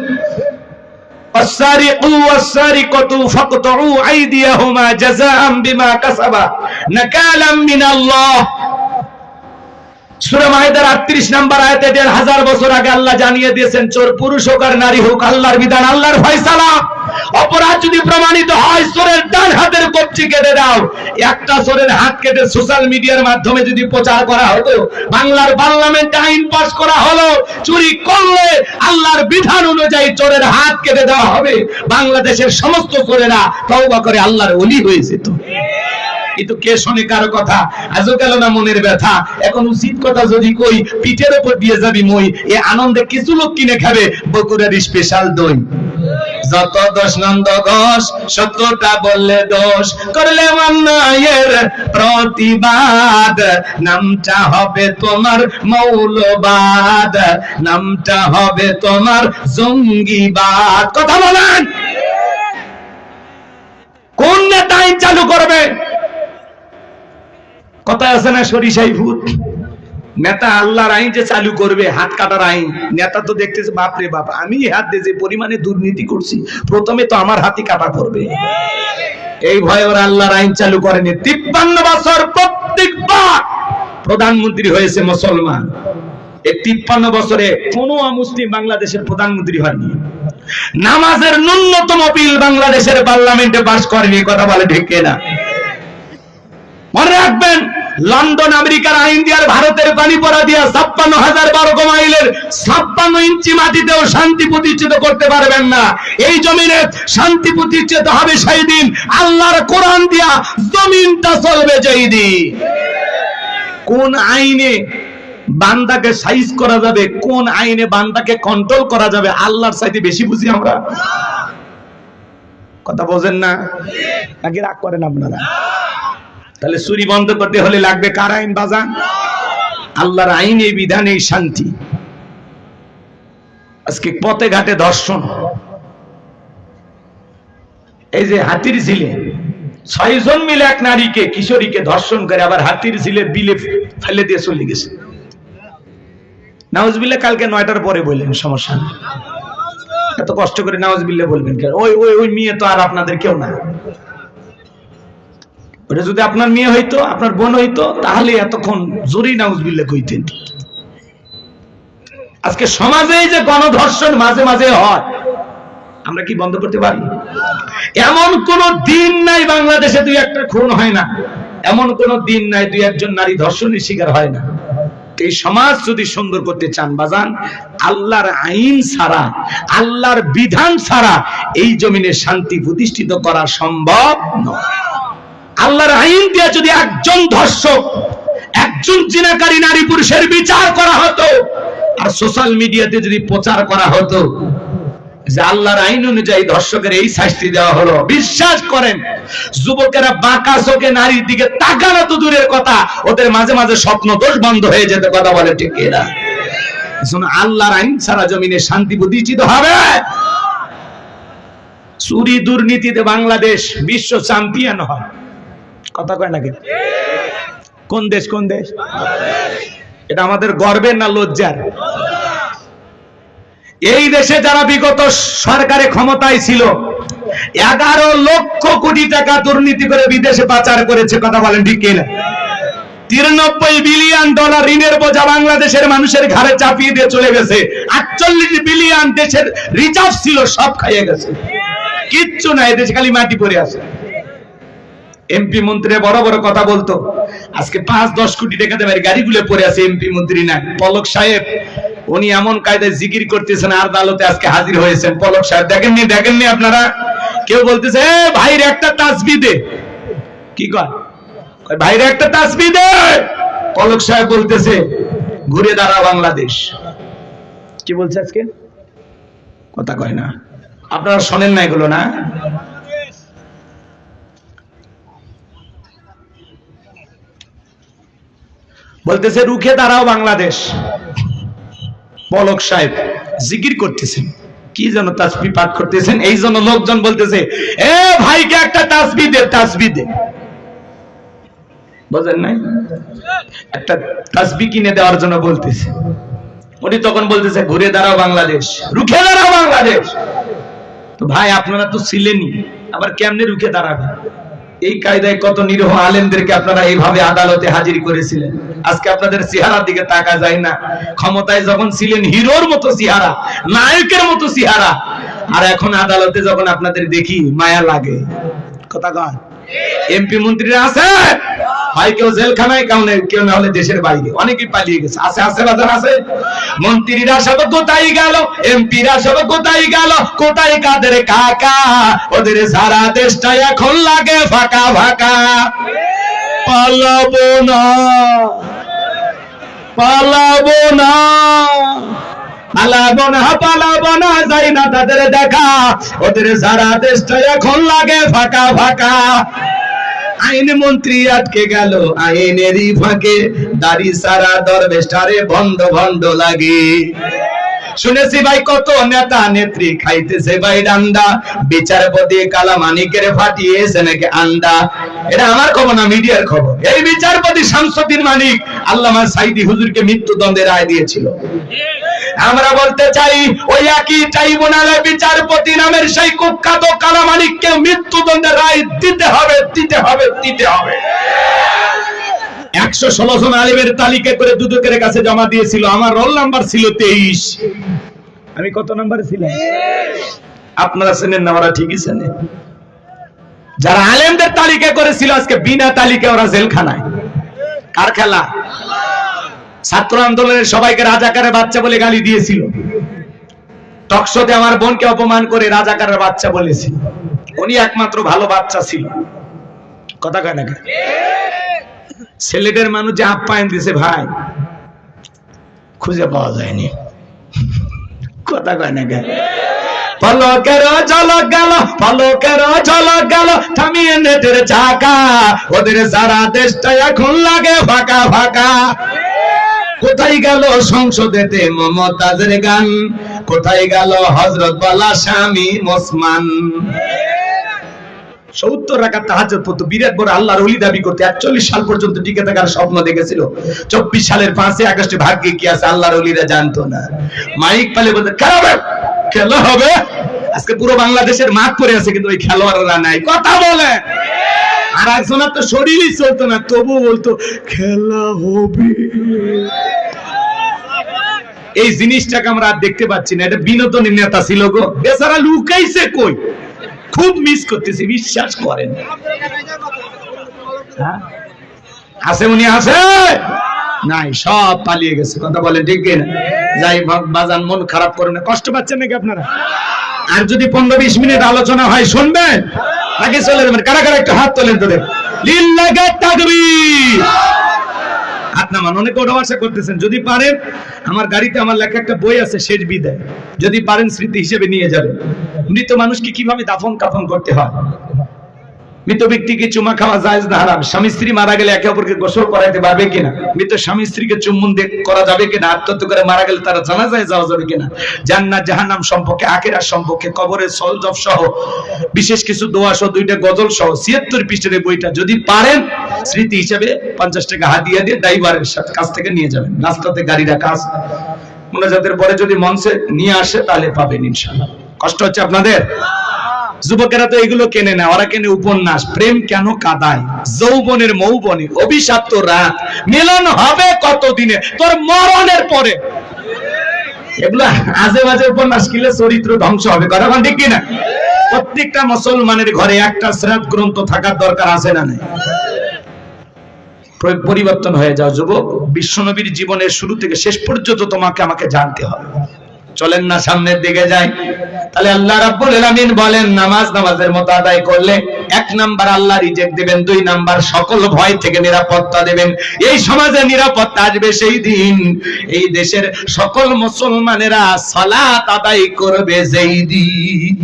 والسارق والسارقة فاقطعوا أيديهما جزاء بما كسبا نكالا من الله। সূরা মাইদার 38 নম্বর আয়াতে 1500 বছর আগে আল্লাহ জানিয়ে দিয়েছেন, চোর পুরুষ হোক আর নারী হোক, আল্লাহর বিধান, আল্লাহর ফয়সালা। অপরাধ যদি প্রমাণিত হয়, চোরের ডান হাতের কবজি কেটে দাও। একটা চোরের হাত কেটে সোশ্যাল মিডিয়ার মাধ্যমে যদি প্রচার করা হতো, বাংলার পার্লামেন্টে আইন পাস করা হলো, চুরি করলে আল্লাহর বিধান অনুযায়ী চোরের হাত কেটে দেওয়া হবে, বাংলাদেশের সমস্ত চোরেরা তওবা করে আল্লাহর ওলি হয়ে যেত। কিন্তু কে শোনে কারো কথা? আজও গেল না মনের ব্যথা। এখন উচিত কথা যদি কই, পিঠের উপর দিয়ে যাবি মই। এ আনন্দে কিছু লোক কিনে খাবে বগুড়ার স্পেশাল দই। যত দোষ নন্দ ঘোষ, সত্যটা বললে দোষ, করলে অন্যায়ের প্রতিবাদ, নামটা হবে তোমার মৌলবাদ, নামটা হবে তোমার জঙ্গিবাদ। কথা বলেন, কোন নেতা আইন চালু করবে? কথা আছে না, সরিষাই ভূত। নেতা আল্লাহর আইন যে চালু করবে, হাত কাটার আইন, নেতা তো দেখতেছে বাপরে বাপ, আমি হাত দিয়ে যে পরিমাণে দুর্নীতি করছি, প্রথমে তো আমার হাতই কাটা পড়বে। এই ভয়ে ওরা আল্লাহর আইন চালু করেনি। 53 বছর প্রত্যেকবার প্রধানমন্ত্রী হয়েছে মুসলমান। এই 53 বছরে কোন মুসলিম বাংলাদেশের প্রধানমন্ত্রী হয়নি। নামাজের ন্যূনতম বিল বাংলাদেশের পার্লামেন্টে পাস করেনি। কথা বলে ঠিক না? মনে রাখবেন, লন্ডন আমেরিকার আইন দিয়ে ভারতের পানিপড়া দিয়া 56,000 বর্গ মাইলের 56 ইঞ্চি মাটিতেও শান্তি প্রতিষ্ঠিত করতে পারবেন না। এই জমিনে শান্তি প্রতিষ্ঠিত হবে সেই দিন আল্লাহর কোরআন দিয়া জমিনটা চলবে যেই দিন। কোন আইনে বান্দাকে সাইজ করা যাবে, কোন আইনে বান্দাকে কন্ট্রোল করা যাবে, আল্লাহর চাইতে বেশি বুঝি আমরা। কথা বোঝেন না নাকি রাগ করেন আপনারা? তাহলে চুরি বন্ধ করতে হলে লাগবে কার আইন বাজান? আল্লাহর আইন, এই বিধান, এই শান্তি। আজকে পথে ঘাটে ধর্ষণ, এই যে হাতির ঝিলে 6 জন মিলে এক নারীকে, কিশোরীকে ধর্ষণ করে আবার হাতির ঝিলের বিলে ফেলে দিয়ে চলে গেছে। নাউজুবিল্লাহ, কালকে 9টার পরে বললেন, সমস্যা নেই, এত কষ্ট করে নাউজুবিল্লাহ বলবেন কেন? ওই মেয়ে তো আর আপনাদের কেউ না। ওটা যদি আপনার মেয়ে হইতো, আপনার বোন হইতো, তাহলে এতক্ষণ জোরেই নাউজুবিল্লাহ কইতেন। আজকে সমাজে যে গণধর্ষণ মাঝে মাঝে হয়, আমরা কি বন্ধ করতে পারি? এমন কোন দিন নাই বাংলাদেশে 2-1টা খুন হয় না, এমন কোন দিন নাই 2-1জন নারী ধর্ষণের শিকার হয় না। এই সমাজ যদি সুন্দর করতে চান বাজান, আল্লাহর আইন ছাড়া, আল্লাহর বিধান ছাড়া এই জমিনে শান্তি প্রতিষ্ঠিত করা সম্ভব নয়। আল্লাহর আইন দিয়ে যদি একজন ধর্ষক, একজন জিনাকারী নারী পুরুষের বিচার করা হতো, আর সোশ্যাল মিডিয়াতে যদি প্রচার করা হতো যে আল্লাহর আইন অনুযায়ী ধর্ষকের এই শাস্তি দেওয়া হলো, বিশ্বাস করেন যুবকেরা বাঁকা চোখে নারীর দিকে তাকানো তো দূরের কথা, ওদের মাঝে মাঝে স্বপ্ন দোষ বন্ধ হয়ে যেত। কথা বলে ঠিক এরা? আল্লাহর আইন ছাড়া জমিনে শান্তি প্রতিষ্ঠিত হবে? চুরি দুর্নীতিতে বাংলাদেশ বিশ্ব চ্যাম্পিয়ন হয়। কথা কয় নাকি? কোন দেশ? কোন দেশ? এটা আমাদের গর্বের না লজ্জার? এই দেশে যারা বিগত সরকারে ক্ষমতায় ছিল, 11 লক্ষ কোটি টাকা দুর্নীতি করে বিদেশে পাচার করেছে। কথা বলেন ঠিক কিনা? 93 বিলিয়ন ডলার ঋণের বোঝা বাংলাদেশের মানুষের ঘাড়ে চাপিয়ে দিয়ে চলে গেছে। 48 বিলিয়ন দেশের রিজার্ভ ছিল, সব খাইয়ে গেছে, কিচ্ছু নাই, দেশে খালি মাটি পড়ে আছে। এমপি মন্ত্রী বড় বড় কথা বলতো, আজকে 5-10 কোটি টাকা দেবের গাড়িগুলো পড়ে আছে। এমপি মন্ত্রী না, পলক সাহেব, উনি এমন কায়দায় জিকির করতেছেন, আর আদালতে আজকে হাজির হয়েছেন। পলক সাহেব দেখেননি আপনারা? কেউ বলতেছে ভাইরে একটা তাসবিহ দে, কি কয় ভাইরে একটা তাসবিহ দে, পলক সাহেব বলতেছে ঘুরে দাঁড়া বাংলাদেশ। কি বলছে আজকে? কথা কয় না, আপনারা শোনেন না এগুলো না? বলতেছে রুখে দাঁড়াও বাংলাদেশ। পলক সাহেব জিকির করতেছেন, কি যেন তাসবিহ পাঠ করতেছেন, এই জন্য লোকজন বলতেছে এ ভাইকে একটা তাসবিহ দে, তাসবিহ দে। বুঝেন নাই? একটা তাসবিহ কিনে দেওয়ার জন্য বলতেছে। উনি তখন বলতেছে ঘুরে দাঁড়াও বাংলাদেশ, রুখে দাঁড়াও বাংলাদেশ। তো ভাই আপনারা তো ছিলেনই, আবার কেমনে রুখে দাঁড়াবে? এই কায়দায় কত নিরীহ আলেমদেরকে আপনারা এইভাবে আদালতে হাজির করেছিলেন। আজকে আপনাদের চেহারার দিকে তাকা যায় না। ক্ষমতায় যখন ছিলেন হিরোর মতো চেহারা, নায়কের মতো চেহারা, আর এখন আদালতে যখন আপনাদের দেখি মায়া লাগে। কথা কন, এমপি মন্ত্রীরা আছে, হয় কেউ জেলখানায়, কেউ না হলে দেশের বাইরে, অনেকেই পালিয়ে গেছে। আছে আছে বাজার আছে। মন্ত্রীরা সব কোথায় গেল, এমপিরা সব কোথায় গেল, কোথায় কাদের কাকা? ওদের সারা দেশটা এখন লাগে ফাঁকা ফাঁকা। পালাবো না, পালাবো না, পালাবো না, পালাবো না, যাই না তাদের দেখা। ওদের সারা দেশটা এখন লাগে ফাঁকা ফাঁকা। আইন মন্ত্রী আটকে গেল আইনেরই ফাঁকে, দাড়ি সারা দরবেশটারে ভণ্ড ভণ্ড লাগে। শুনেছি ভাই কত নেতা নেত্রী খাইতেছে ভাই ডান্ডা, বিচারপতি কালামানিকের ফাটিয়েছে নাকি আন্ডা। এটা আমার খবর না, মিডিয়ার খবর। এই বিচারপতি শামসুদ্দিন মানিক আল্লামা সাইদি হুজুরকে মৃত্যুদণ্ডের রায় দিয়েছিল। আমরা বলতে চাই ওই একই ট্রাইব্যুনালে বিচারপতি নামের সেই কুখ্যাত কালামানিককে মৃত্যুদণ্ডের রায় দিতে হবে, দিতে হবে, দিতে হবে। 116 জন আলেমের তালিকা করে দুদকের কাছে জমা দিয়েছিল। আমার রোল নাম্বার ছিল 23। আমি কত নাম্বারে ছিলাম? আপনারা চেনেন না, ওরা ঠিকই চেনে। যারা আলেমদের তালিকা করেছিল আজকে বিনা তালিকায় ওরা জেলখানায়। কার খেলা? ছাত্র আন্দোলনের সবাইকে রাজাকারের বাচ্চা বলে গালি দিয়েছিল। টকশোতে আমার বোনকে অপমান করে রাজাকারের বাচ্চা বলেছিল। উনি একমাত্র ভালো বাচ্চা ছিল। কথা কয় না? ছেলেদের মানুষ যে আপ্যায়ন দিছে ভাই, খুঁজে পাওয়া যায়নি। কথা কয় না? পলকের ঝলক গেল, পলকের ঝলক গেল, থামিয়ে নেটের চাকা। ওদের সারা দেশটা এখন লাগে ফাঁকা ফাঁকা। কোথায় গেল সংসদেতে মমতাজের গান? কোথায় গেল হযরত বালা স্বামী ওসমান? 70 রাকাত তাহাজ্জুদ পড়তো, বিরাট বড় আল্লাহর ওলি দাবি করতে। 41 সাল পর্যন্ত টিকে থাকার স্বপ্ন দেখেছিল। 24 সালের 5 আগস্টে ভাগ্যে কি আছে আল্লাহর ওলিরা জানতো না। মাইক পালে বলতে খেলা হবে। আজকে পুরো বাংলাদেশের মাঠ পড়ে আছে, কিন্তু ওই খেলোয়াড়রা নাই। কথা বলে আর একজনের তো শরীরই চলতো না, তবু বলতো খেলা হবে। এই জিনিসটাকে আমরা আর দেখতে পাচ্ছি না। এটা বিনোদনের নেতা ছিল গো, বেচারা লুকাইছে কই। খুব মিস করতেছি, বিশ্বাস করেন। আছে উনি আছে নাই, সব পালিয়ে গেছে। কথা বলেন ঠিক কিনা? যাই বাজান, মন খারাপ করেন না। কষ্ট পাচ্ছেন নাকি আপনারা? আর যদি 15-20 মিনিট আলোচনা হয় শুনবেন নাকি চলে যাবেন? কারা কারা একটু হাত তোলেন তোদের। লিল্লাহি তাকবীর। হাত নামান। অনেকে ওটা আশা করতেছেন। যদি পারেন, আমার গাড়িতে আমার লেখা একটা বই আছে, শেষ বিদায়, যদি পারেন স্মৃতি হিসেবে নিয়ে যাবেন। মৃত মানুষকে কিভাবে দাফন কাফন করতে হয়, মৃত ব্যক্তিকে চুমা খাওয়া জায়েজ না হারাম, স্বামী স্ত্রী মারা গেলে একে অপরকে গোসল করাইতে পারবে কিনা, মৃত স্বামী স্ত্রীকে চুম্বন করা যাবে কিনা, আত্মহত্যা করে মারা গেলে তারা জানাজায় যাওয়া যাবে কিনা, জান্নাত জাহান্নাম সম্পর্কে, আখিরাত সম্পর্কে, কবরের সলজব সহ বিশেষ কিছু দোয়া সহ 2টা গজল সহ 76 পৃষ্ঠার বইটা যদি পারেন স্মৃতি হিসেবে 50 টাকা হাদিয়া দিয়ে ড্রাইভারের সাথে কাছ থেকে নিয়ে যাবেন। রাস্তাতে গাড়ি রাখা আছে, মোনাজাতের পরে যদি মঞ্চে নিয়ে আসে তাহলে পাবেন ইনশাআল্লাহ। কষ্ট হচ্ছে আপনাদের? যুবকেরা তো এগুলো কেনে না, ওরা কেনে উপন্যাস। প্রেম কেন কাঁদায়, যৌবনের মৌবনে, অভিশপ্ত রাত, মিলন হবে কতদিনে, তোর মরণের পরে। এগুলো আজে বাজে উপন্যাস কিনলে চরিত্র ধ্বংস হবে। কথা বলেন ঠিক কিনা? প্রত্যেকটা মুসলমানের ঘরে একটা সিরাত গ্রন্থ থাকার দরকার আছে না নাই? পরিবর্তন হয়ে যাও যুবক। বিশ্বনবীর জীবনের শুরু থেকে শেষ পর্যন্ত তোমাকে আমাকে জানতে হবে। চলেন না সামনের দিকে যাই। তাহলে আল্লাহ রাব্বুল আলামিন বলেন, নামাজের মতো আদায় করলে 1 নাম্বার আল্লাহ রিজেক্ট দিবেন, 2 নাম্বার সকল ভয় থেকে নিরাপত্তা দেবেন। এই সমাজে নিরাপত্তা আসবে সেই দিন এই দেশের সকল মুসলমানেরা সালাত আদায় করবে যেই দিন।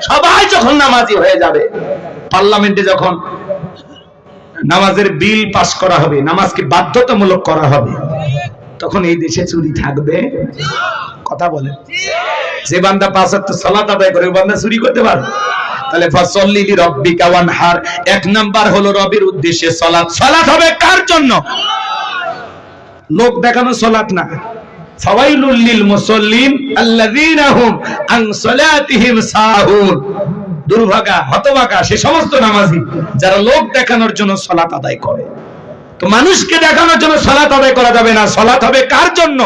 সবাই যখন নামাজি হয়ে যাবে, পার্লামেন্টে যখন নামাজের বিল পাস করা হবে, নামাজকে বাধ্যতামূলক করা হবে, তখন এই দেশে চুরি থাকবে? কথা বলেন। যে বান্দা 5 ওয়াক্ত সালাত আদায় করে, ওই বান্দা চুরি করতে পারে? তাহলে ফাসাল্লি লিরাব্বিকা ওয়ানহার, 1 নাম্বার হলো রবের উদ্দেশ্যে সালাত। সালাত হবে কার জন্য? লোক দেখানো সালাত না, ফাওয়াইলুল লিল মুসাল্লিন আল্লাযীনা হুম আন সালাতিহিম সাহুন। দুর্ভাগা, হতভাগা সে সমস্ত নামাজি যারা লোক দেখানোর জন্য সালাত আদায় করে। তো মানুষকে দেখানোর জন্য সালাত আদায় করা যাবে না। সালাত হবে কার জন্য?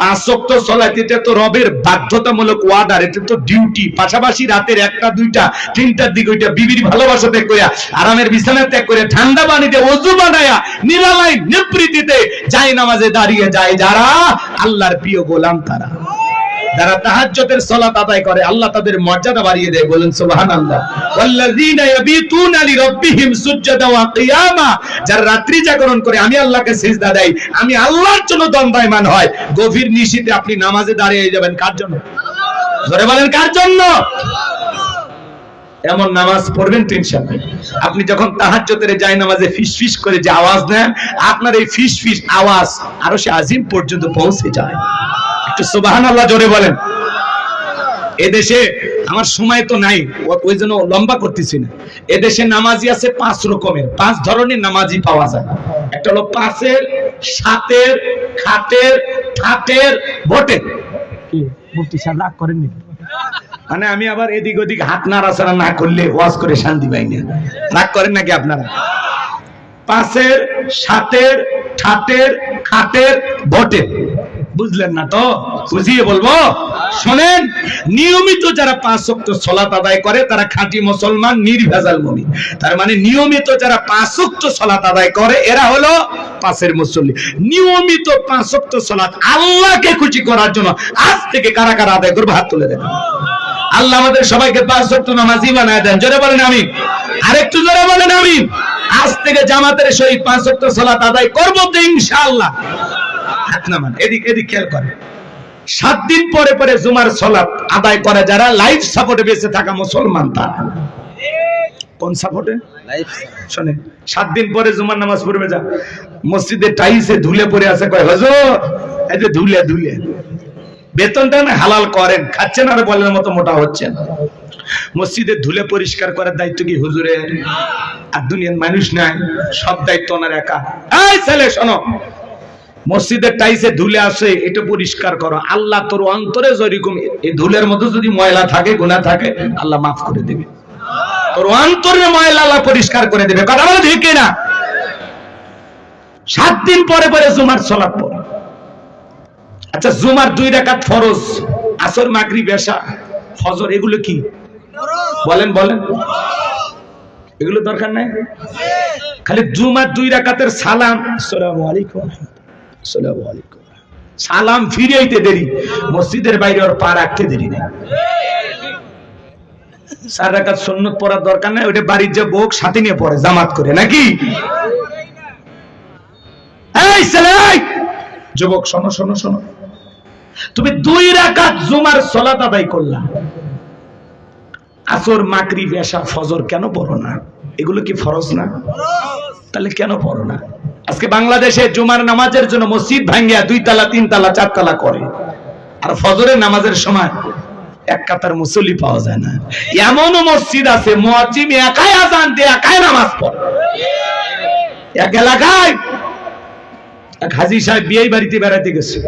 পাঁচ ওয়াক্ত সালাত, এটা তো রবের বাধ্যতামূলক ওয়ার্ডার, এটা তো ডিউটি। পাশাপাশি রাতের 1টা 2টা 3টার দিকে ওইটা বিবির ভালোবাসা ত্যাগ করে, আরামের বিছানা ত্যাগ করে, ঠান্ডা পানিতে ওযু বানায়া নিরালাই নিবৃত্তিতে যায় নামাজে দাঁড়িয়ে যায় যারা আল্লাহর প্রিয় গোলাম, তারা যারা তাহাজ্জুদের সালাত আদায় করে আল্লাহ তাদের মর্যাদা বাড়িয়ে দেয়। বলেন সুবহানাল্লাহ। ওয়াল্লাযীনা ইয়াবিতুনা লিরাব্বিহিম সুজদান ওয়া কিয়ামা, যারা রাত্রি জাগরণ করে আমি আল্লাহকে সিজদা দেয়, আমি আল্লাহর জন্য দণ্ডায়মান হয়। গভীর নিশীথে আপনি নামাজে দাঁড়িয়ে যাবেন কার জন্য? জোরে বলেন কার জন্য? এমন নামাজ পড়বেন তো ইনশাআল্লাহ। আপনি যখন তাহাজ্জুদের জায়নামাজে ফিসফিস করে যে আওয়াজ দেন, আপনার এই ফিসফিস আওয়াজ আরশে আজিম পর্যন্ত পৌঁছে যায়। একটু সুবহানাল্লাহ জোরে বলেন। এদেশে আমার সময় তো নাই, ওই জন্য লম্বা করতেছি না। এদেশে নামাজি আছে 5 রকমের, 5 ধরনের নামাজি পাওয়া যায়। একটা হলো 5-এর, 7-এর, খাটের, ঠাটের, ভোটের। কি মুফতি সাহেব রাগ করেন নি? মানে আমি আবার এদিক ওদিক হাত নাড়াচাড়া না করলে ওয়াজ করে শান্তি পাই না। রাগ করেন নাকি আপনারা? 5-এর, 7-এর, ঠাটের, খাটের, ভোটের। বুঝলেন না তো? বুঝিয়ে বলবো, শোনেন। নিয়মিত যারা 5 ওয়াক্ত সালাত আদায় করে তারা খাঁটি মুসলমান, নির্ভেজাল মুমিন। তার মানে নিয়মিত যারা 5 ওয়াক্ত সালাত আদায় করে এরা হলো 5-এর মুসল্লি। নিয়মিত 5 ওয়াক্ত সালাত আল্লাহকে খুশি করার জন্য আজ থেকে কারা কারা আদায় করবে হাত তুলে দেন। আল্লাহ আমাদের সবাইকে 5 ওয়াক্ত নামাজি বানায় দেন। জোরে বলেন আমিন। আরেকটু জোরে বলেন আমিন। আজ থেকে জামাতের সহিত 5 ওয়াক্ত সালাত আদায় করব তো ইনশাআল্লাহ। হাত নামান, এদিক এদিক খেয়াল করে। 7 দিন পরে পরে জুমার সালাত আদায় করে যারা, লাইফ সাপোর্টে বেঁচে থাকা মুসলমান তারা। কোন সাপোর্টে? লাইফ। শুনে 7 দিন পরে জুমার নামাজ পড়বে যা, মসজিদে টাইলসে ধুলে পড়ে আছে, কয় হুজুর এই যে ধুলে ধুলে বেতনটা না হালাল করেন, খাচ্ছেন আর বলের মতো মোটা হচ্ছেন। মসজিদে ধুলে পরিষ্কার করার দায়িত্ব কি হুজুরের? আর দুনিয়ার মানুষ নাই, সব দায়িত্ব ওনার একা। এই ছেলে শোনো, মসজিদের টাইসে ধুলে আসে, এটা পরিষ্কার করো। আল্লাহ তোর অন্তরে যেরকম এই ধুলের মধ্যে যদি ময়লা থাকে, গুনাহ থাকে, আল্লাহ মাফ করে দেবে। তোর অন্তরে ময়লা আল্লাহ পরিষ্কার করে দেবে। কথা বলে ঠিক না? 7 দিন পরে পরে জুমার সালাত পড়ো। আচ্ছা, জুমার 2 রাকাত ফরজ, আসর, মাগরিব, এশা, ফজর, এগুলো কি বলেন বলেন? এগুলো দরকার নাই? খালি জুমার 2 রাকাতের সালাম, আসসালামু আলাইকুম, আসসালামু আলাইকুম, সালাম ফিরাইতে দেরি, মসজিদের বাইরে ওর পা রাখতে দেরি নেই। 4 রাকাত সুন্নাত পড়ার দরকার নাই, ওটা বাড়ির যে বউক সাথে নিয়ে পড়ে জামাত করে নাকি? এই ছেলে, যুবক শোনো শোনো শোনো, তুমি 2 রাকাত জুমার সালাত আদায় করলা, আসর, মাগরিব, এশা, ফজর কেন পড়ো না? এগুলো কি ফরজ না? তাহলে কেন পড়ো না? আজকে বাংলাদেশে জুমার নামাজের জন্য মসজিদ ভাঙ্গিয়া 2 তালা 3 তালা 4 তালা করে, আর ফজরের নামাজের সময় 1 কাতার মুসল্লি পাওয়া যায় না। এমনও মসজিদ আছে মুয়াজ্জিন একাই আযান দিয়ে একাই নামাজ পড়ে। এক এলাকায় এক হাজী সাহেব বিয়ে বাড়িতে বেড়াতে গেছে,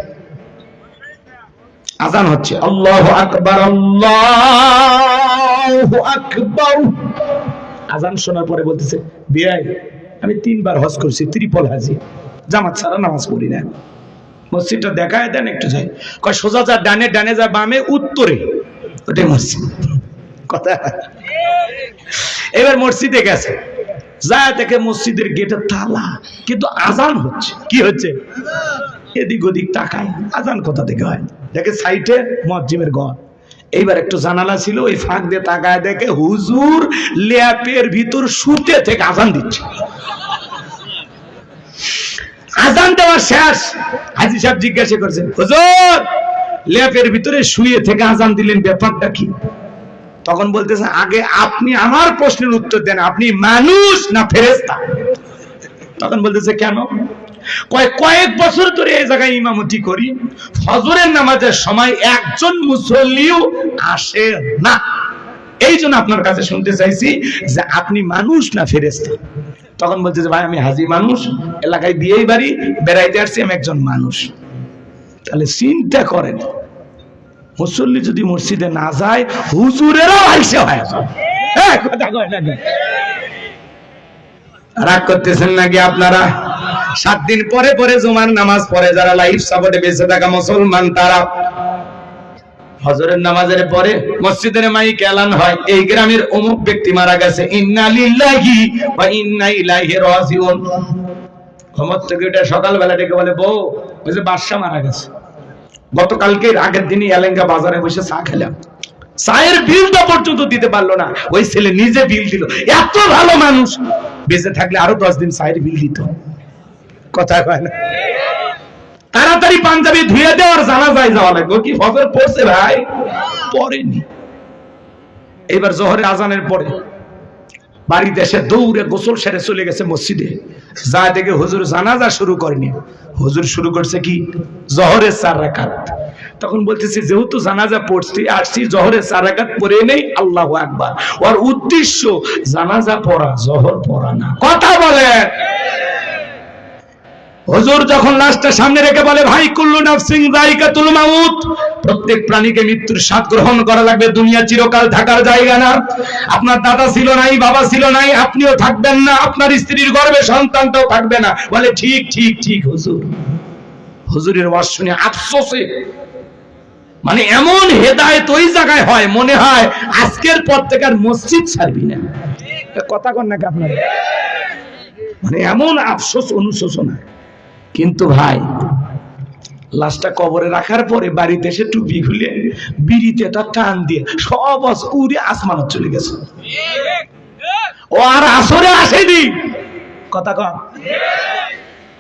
আযান হচ্ছে, আল্লাহু আকবার, আল্লাহু আকবার। আযান শোনার পরে বলতেছে, বিয়াই আমি 3 বার হজ করছি, ট্রিপল হাজি, জামাত ছাড়া নামাজ পড়ি না। মসজিদটা দেখায় দেন একটু, যাই কয় সোজা যা ডানে, ডানে যা বামে, উত্তরে, ওটাই মসজিদ। কথা। এবার মসজিদে গেছে, যায় দেখে মসজিদের গেটে তালা, কিন্তু আযান হচ্ছে। কি হচ্ছে? এদিক ওদিক তাকায়, আযান কোথা থেকে হয়? দেখে সাইডে মুয়াজ্জিমের ঘর। এইবার একটু জানালা ছিল, ওই ফাঁক দিয়ে তাকায় দেখে হুজুর ল্যাপের ভিতর শুতে থেকে আযান দিচ্ছে। আযান দেওয়া শেষ, হাজী সাহেব জিজ্ঞাসা করছেন, হুজুর ল্যাপের ভিতরে শুয়ে থেকে আযান দিলেন, ব্যাপারটা কি? তখন বলতেছে, আগে আপনি আমার প্রশ্নের উত্তর দেন, আপনি মানুষ না ফেরেশতা? তখন বলতেছে, কেন? কয়েক বছর ধরে এই জায়গায় ইমামতি করি, ফজরের নামাজের সময় একজন মুসল্লিও আসে না, এই জন্য আপনার কাছে শুনতে চাইছি যে আপনি মানুষ না ফেরেশতা? তখন বলছে যে ভাই আমি হাজী মানুষ, এলাকায় বিয়েই বাড়ি বেড়াইতে আসছি, আমি একজন মানুষ। তাহলে চিন্তা করেন, মুসল্লি যদি মসজিদে না যায় হুজুরেরও আইসে হয়। কথা কয় না, রাগ করতেছেন নাকি আপনারা? 7 দিন পরে পরে জুমার নামাজ পড়ে যারা লাইফ সাপোর্টে বেঁচে থাকা মুসলমান, তারা হজরের নামাজের পরে মসজিদের মাইক এলান হয়, এই গ্রামের অমুক ব্যক্তি মারা গেছে, ইন্না লিল্লাহি ওয়া ইন্না ইলাইহি রাজিউন। ক্ষমতা থেকে এটা সকালবেলা ডেকে বলে, বউ ওই যে বাদশা মারা গেছে, গতকালকে আগের দিনই এলেঙ্গা বাজারে বসে চা খেলাম, চায়ের বিলটা পর্যন্ত দিতে পারলো না, ওই ছেলে নিজে বিল দিল। এত ভালো মানুষ, বেঁচে থাকলে আরো 10 দিন চায়ের বিল দিত। কথা কয় না? তাড়াতাড়ি পাঞ্জাবি ধুয়ে দেওয়ার জানাজায় যাওয়া লাগবে। কি ফজর পড়ছে ভাই? পড়েনি। এবার জোহরে আজানের পরে বাড়িতে এসে দৌড়ে গোসল সেরে চলে গেছে মসজিদে, যা দেখে হুজুর জানাজা শুরু করেনি, হুজুর শুরু করছে কি জোহরের 4 রাকাত। তখন বলতেছি যেহেতু জানাজা পড়ছি আসছি, জোহরের 4 রাকাত পড়ে নেই, আল্লাহু আকবার। ওর উদ্দেশ্য জানাজা পড়া, জোহর পড়া না। কথা বলেন। হুজুর যখন লাশটা সামনে রেখে বলে, ভাই কুল্লু নাফসিন যায়িকাতুল মাউত, প্রত্যেক প্রাণীকে মৃত্যুর স্বাদ গ্রহণ করা লাগবে, দুনিয়া চিরকাল থাকার জায়গা না। আপনার দাদা ছিল নাই, বাবা ছিল নাই, আপনিও থাকবেন না, আপনার স্ত্রীর গর্ভে সন্তানটাও থাকবে না। বলে ঠিক ঠিক ঠিক হুজুর। হুজুরের ওয়াজ শুনে আফসোসে, মানে এমন হেদায়েত ওই জায়গায় হয় মনে হয় আজকের পর থেকে আর মসজিদ ছাড়বি না। কথা কন নাকি আপনারা? মানে এমন আফসোস অনুশোচনা। কিন্তু ভাই লাশটা কবরে রাখার পরে বাড়িতে এসে টুপি খুলে বিড়িতে একটা টান দিয়ে সব উড়ে আসমানে চলে গেছে। ও আর আসরে আসেনি। কথা কন।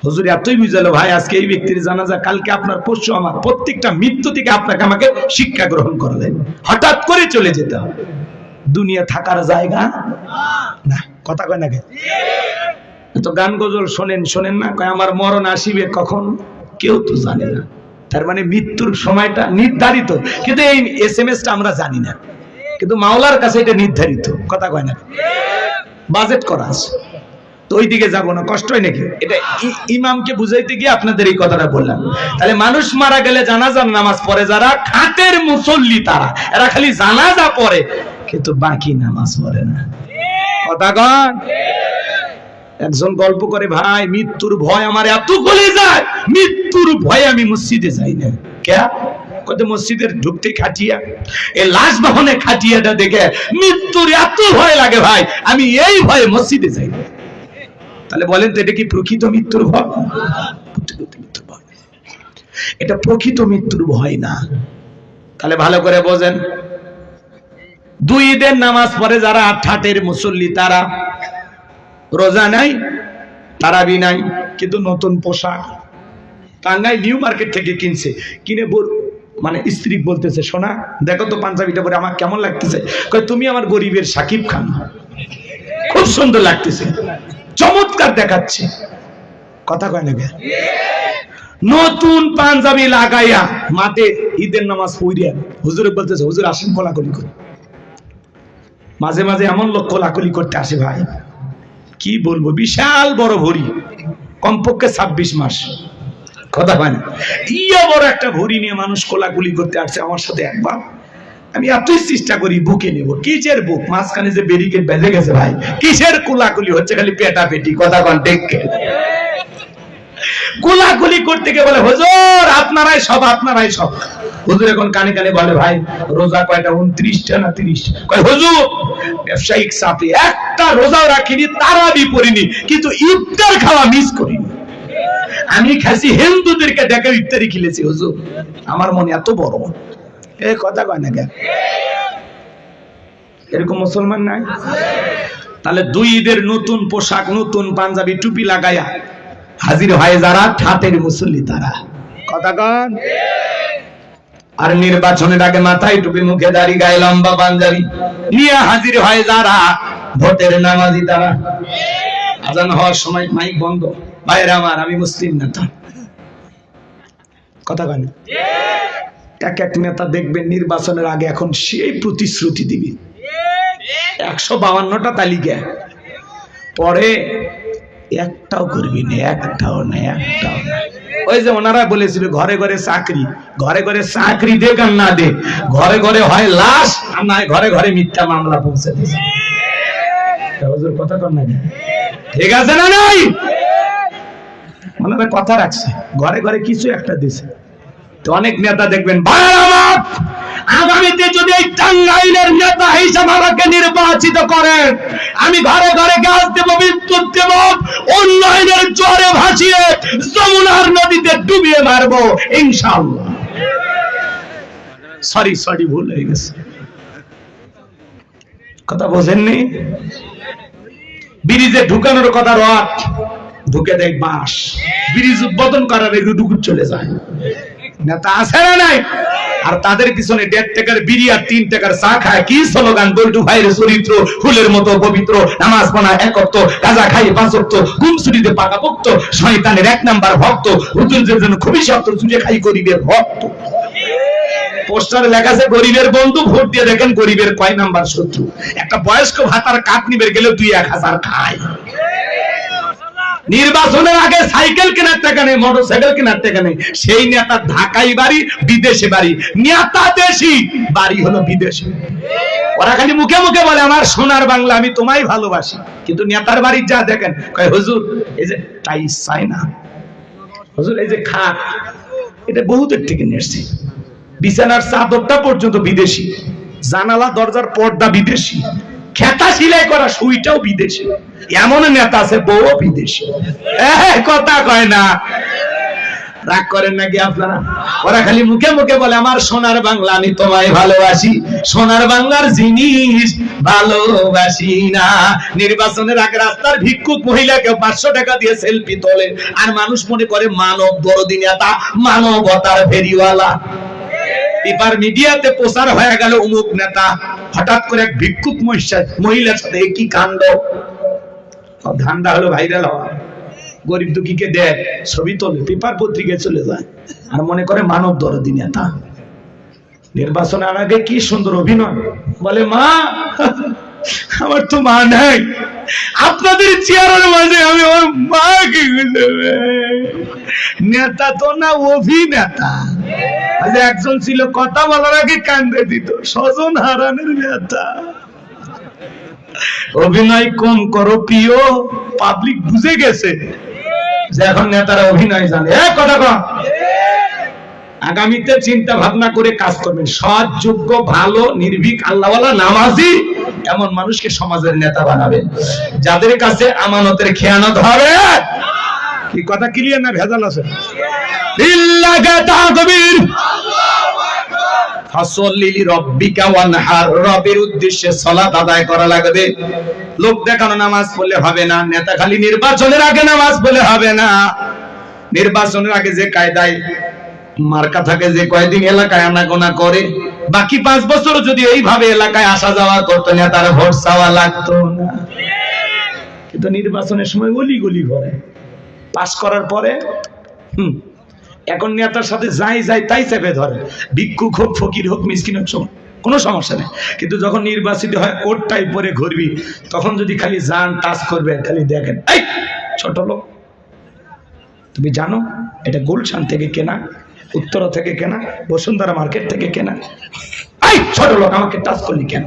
হুজুর এতই বুঝালো, ভাই আজকে এই ব্যক্তির জানাজা, কালকে আপনার, পরশু আমার, প্রত্যেকটা মৃত্যু থেকে আপনাকে আমাকে শিক্ষা গ্রহণ করা যায়। হঠাৎ করে চলে যেতে হবে, দুনিয়া থাকার জায়গা না। কথা কয় নাকি? তো গান গজল শোনেন শোনেন না, কয় আমার মরণ আসিবে কখন কেউ তো জানে না। তার মানে মৃত্যুর সময়টা নির্ধারিত, কিন্তু এই SMS-টা আমরা জানি না, কিন্তু মাওলার কাছে এটা নির্ধারিত। কথা কয় না? বাজেট করা আছে। তো ওই দিকে যাবো না, কষ্ট হয় নাকি? এটা ইমামকে বুঝাইতে গিয়ে আপনাদের এই কথাটা বললাম। তাহলে মানুষ মারা গেলে জানাজার নামাজ পড়ে যারা খাটের মুসল্লি, তারা এরা খালি জানাজা পড়ে কিন্তু বাকি নামাজ পড়ে না। কথা কন। একজন গল্প করে, ভাই মৃত্যুর ভয় আমার এত গলে যায়, মৃত্যুর ভয়ে আমি মসজিদে যাই না। কে? কত মসজিদের ঢুকতে খাটিয়া, এই লাশ বাহনে খাটিয়াটা দেখে মৃত্যুর এত ভয় লাগে ভাই, আমি এই ভয়ে মসজিদে যাই না। তাহলে বলেন তো এটা কি প্রকৃত মৃত্যুর ভয়? এটা প্রকৃত মৃত্যুর ভয় না। তাহলে ভালো করে বোঝেন, 2 ঈদের নামাজ পড়ে যারা ঠাটের মুসল্লি, তারা রোজা নাই, তারাবি নাই, কিন্তু নতুন পোশাক টাঙ্গাই নিউ মার্কেট থেকে কিনছে, কিনে মানে স্ত্রী বলতেছে, সোনা দেখো তো পাঞ্জাবিটা পরে আমার কেমন লাগতেছে। কয় তুমি আমার গরিবের সাকিব খান, খুব সুন্দর লাগতেছে, চমৎকার দেখাচ্ছে। কথা কয় না? নতুন পাঞ্জাবি লাগাইয়া মাঠে ঈদের নামাজ পড়িয়া হুজুরে বলতেছে, হুজুর আসেন কোলাকুলি করি। মাঝে মাঝে এমন লোক কোলাকুলি করতে আসে ভাই, কি বলবো, বিশাল বড় ভরি, কমপক্ষে 26 মাস। কথা হয় না? ইয়া বড় একটা ভরি নিয়ে মানুষ কোলাকুলি করতে আসছে আমার সাথে একবার। আমি এতই চেষ্টা করি বুকে নেব, কিসের বুক, মাঝখানে যে ব্যারিকেড বেঁধে গেছে ভাই, কিসের কোলাকুলি হচ্ছে, খালি পেটা পেটি। কথা কন ঠিক? কোলাকুলি করতে গিয়ে বলে, হুজুর আপনারাই সব, আপনারাই সব। হুজুর এখন কানে কানে বলে, ভাই রোজা কয়টা, 29টা না 30টা? কয় হুজুর ব্যবসায়িক চাপে একটা রোজাও রাখিনি, তারাবি পড়িনি, কিন্তু ইফতার খাওয়া মিস করিনি। আমি খাসি হিন্দুদেরকে দেখে ইফতারি খেলেছি হুজুর, আমার মনে এত বড়। এ কথা কয় না কেন? এরকম মুসলমান নাই? তাহলে 2 ঈদের নতুন পোশাক, নতুন পাঞ্জাবি, টুপি লাগাইয়া হাজির হয় যারা ঠাটের মুসল্লি, তারা। কথা কন। আর নির্বাচনের আগে মাথায় টুপি, মুখে দাড়ি, গায়ে লম্বা পাঞ্জাবি নিয়ে হাজির হয় যারা ভোটের নামাজি, তারা। আজান হওয়ার সময় মাইক বন্ধ, ভাইরা আমার আমি মুসলিম নেতা। কথা কন। এক এক নেতা দেখবেন নির্বাচনের আগে এখন সেই প্রতিশ্রুতি দিবে, 152টা তালিকা, পরে একটাও করবি না, একটাও না, একটাও না। ওই যে ওনারা বলেছিল ঘরে ঘরে চাকরি, ঘরে ঘরে চাকরি দেখ আর না দেখ, ঘরে ঘরে হয় লাশ আর না ঘরে ঘরে মিথ্যা মামলা পৌঁছে দিয়েছে। হুজুর কথা কর না, ঠিক আছে না নাই? ওনারা কথা রাখছে, ঘরে ঘরে কিছু একটা দিছে। তো অনেক নেতা দেখবেন আগামীতে যদি এই টাঙ্গাইলের নেতা হিসাবে আমাকে নির্বাচিত করেন, আমি ঘরে ঘরে গাছ দেব, বিদ্যুৎ দেব, উন্নয়নের জোরে ভাসিয়ে যমুনার নদীতে ডুবিয়ে মারবো ইনশাআল্লাহ। সরি ভুল হয়ে গেছে, কথা বোঝেননি? ব্রিজে ঢুকানোর কথা রড, ঢুকে দেয় বাঁশ, ব্রিজ উদ্বোধন করার একটু ঢুকুর চলে যায়। নেতা আছে না নাই? আর তাদের পিছনে 1.5 টাকার বিড়ি আর 3 টাকার চা খায়, কি স্লোগান, বল্টু ভাইয়ের চরিত্র ফুলের মতো পবিত্র, নামাজ পড়া 1 ওয়াক্ত, গাঁজা খাই 5 ওয়াক্ত, গুমসুরিতে পাকাপোক্ত, শয়তানের 1 নাম্বার ভক্ত, হুজুরদের জন্য খুবই শক্ত, চুজে খাই গরিবের ভক্ত। পোস্টারে লেখা আছে গরিবের বন্ধু, ভোট দিয়ে দেখেন গরিবের কয় নাম্বার শত্রু। একটা বয়স্ক ভাতার কাঠ নিবে গেলেও 2-1000 খায়। নির্বাচনের আগে সাইকেল কেনার টাকা নেই, মোটরসাইকেল কেনার টাকা নেই। সেই নেতা ঢাকায় বাড়ি, বিদেশে বাড়ি, নেতা দেশি, বাড়ি হলো বিদেশে। ওরা খালি মুখে মুখে বলে আমার সোনার বাংলা, আমি তোমায় ভালোবাসি, কিন্তু নেতার বাড়ি যা দেখেন কয় হুজুর এই যে টাইস চাই না, হুজুর এই যে খাট এটা বহুতের থেকে নিয়েছি, বিছানার চাদরটা পর্যন্ত বিদেশি, জানালা দরজার পর্দা বিদেশি, খেতা সিলাই করা সুইটাও বিদেশি। এমন নেতা আছে বউ বিদেশি, কথা কয় না। রাগ করেন নাকি আপনারা? ওরা খালি মুখে মুখে বলে আমার সোনার বাংলা, আমি তোমায় ভালোবাসি, সোনার বাংলার জিনিস ভালোবাসি না। নির্বাচনের আগে রাস্তার ভিক্ষুক মহিলাকে 500 টাকা দিয়ে সেলফি তোলে, আর মানুষ মনে করে মানব দরদি নেতা, মানবতার ফেরিওয়ালা। পেপার মিডিয়াতে প্রচার হয়ে গেল অমুক নেতা, হঠাৎ করে এক ভিক্ষুক মহিলার সাথে কি কাণ্ড। ধান্দা হলো ভাইরাল হওয়া, গরিব দুঃখীকে দেখ, ছবি তোলে, পেপার পত্রিকায় চলে যায়, আর মনে করে মানব দরদি নেতা। নির্বাচনের আগে কি সুন্দর অভিনয়, বলে মা আমার তো মা নাই, আপনাদের চেয়ারের মাঝে আমি আমার মাকে খুঁজে। নেতা তো না, অভিনেতা। একজন ছিল কথা বলার আগে কান্দে দিত, স্বজন হারানোর নেতা। অভিনয় কম করো প্রিয়, পাবলিক বুঝে গেছে যে এখন নেতারা অভিনয় জানে। কথা কম। আগামীতে চিন্তা ভাবনা করে কাজ করবেন, সৎ, যোগ্য, ভালো, নির্ভীক, আল্লাহওয়ালা, নামাজি এমন মানুষকে সমাজের নেতা বানাবেন, যাদের কাছে আমানতের খেয়ানত হবে। কি কথা ক্লিয়ার না ভেজাল আছে? লিল্লাহি তাকবীর, ফাসল্লি লিরাব্বিকা ওয়ানহার, রবের উদ্দেশ্যে সালাত আদায় করা লাগবে। লোক দেখানো নামাজ পড়লে হবে না, নেতা খালি নির্বাচনের আগে নামাজ পড়লে হবে না। নির্বাচনের আগে যে কায়দায় মার্কা থাকে, যে কয়দিন এলাকায় আনাগোনা করে, বাকি 5 বছর যদি এইভাবে এলাকায় আসা যাওয়া করতো, নেতার ভোট চাওয়া লাগতো না। কিন্তু নির্বাচনের সময় গলি গলি ঘরে পাস করার পরে এখন নেতার সাথে যাই তাই চেপে ধরে, ভিক্ষুক হোক, ফকির হোক, মিসকিন হোক, কোনো সমস্যা নেই। কিন্তু যখন নির্বাচিত হয় কোট টাই পরে ঘুরবি, তখন যদি খালি জান টাচ করবে, খালি দেখেন এই ছোট লোক, তুমি জানো এটা গুলশান থেকে কেনা, উত্তরা থেকে কেনা, বসুন্ধরা মার্কেট থেকে কেনা, এই ছোট লোক আমাকে টাচ করলি কেন?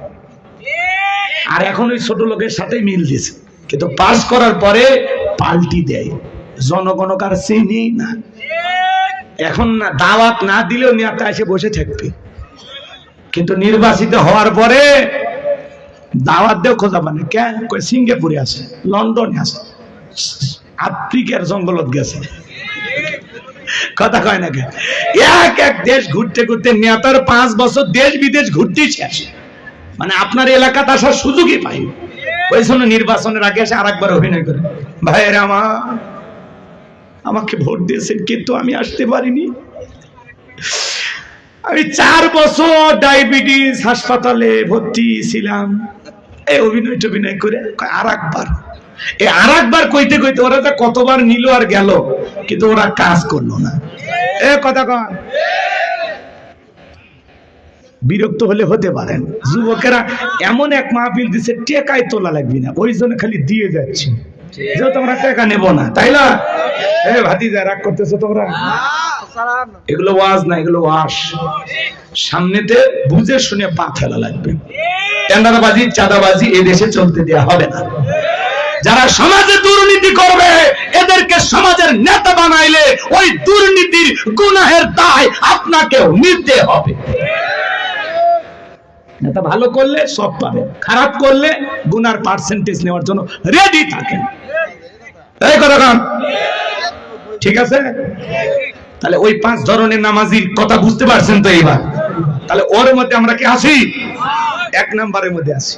আর এখন ওই ছোট লোকের সাথে মিল দিয়েছে, কিন্তু পাস করার পরে পাল্টি দেয়, জনগণ কার চিনি না। এখন না দাওয়াত না দিলেও নেতা এসে বসে থাকবে, কিন্তু নির্বাচিত হওয়ার পরে দাওয়াত দেও খোঁজা মানে কে, সিঙ্গাপুরে আছে, লন্ডনে আছে, আফ্রিকার জঙ্গলত গেছে, কথা কয় না কে। এক দেশ ঘুরতে ঘুরতে নেতার 5 বছর দেশ বিদেশ ঘুরতেই শেষ, মানে আপনার এলাকাতে আসার সুযোগই পাই। ওই জন্য নির্বাচনের আগে এসে আরেকবার অভিনয় করে, ভাইয়েরা আমাকে ভোট দিয়েছেন কিন্তু আমি আসতে পারিনি, আমি 4 বছর ডায়াবেটিস হাসপাতালে ভর্তি ছিলাম। এই অভিনয় করে আরেকবার কইতে কইতে ওরা তো কতবার নিল আর গেল, কিন্তু ওরা কাজ করলো না। কথা কন, বিরক্ত হলে হতে পারেন। যুবকেরা এমন এক মাহফিল দিচ্ছে, টেকায় তোলা লাগবে না, ওই জন্য খালি দিয়ে যাচ্ছি, যেহেতু আমরা টাকা নেব না, তাই না? ভাতিজা রাগ করতেছো তোমরা? এগুলো ওয়াজ না, এগুলো ওয়াশ। সামনেতে বুঝে শুনে পা ফেলা লাগবে। টেন্ডারবাজি, চাঁদাবাজি এই দেশে চলতে দেওয়া হবে না। যারা সমাজে দুর্নীতি করবে এদেরকে সমাজের নেতা বানাইলে ওই দুর্নীতির গুনাহের দায় আপনাকেও নিতে হবে। নেতা ভালো করলে সব পাবে, খারাপ করলে গুনার পার্সেন্টেজ নেওয়ার জন্য রেডি থাকেন। এই কথা কান ঠিক আছে? তাহলে ওই 5 ধরনের নামাজির কথা বুঝতে পারছেন তো এইবার? তাহলে ওর মধ্যে আমরা কি আছি? 1 নম্বরের মধ্যে আছি।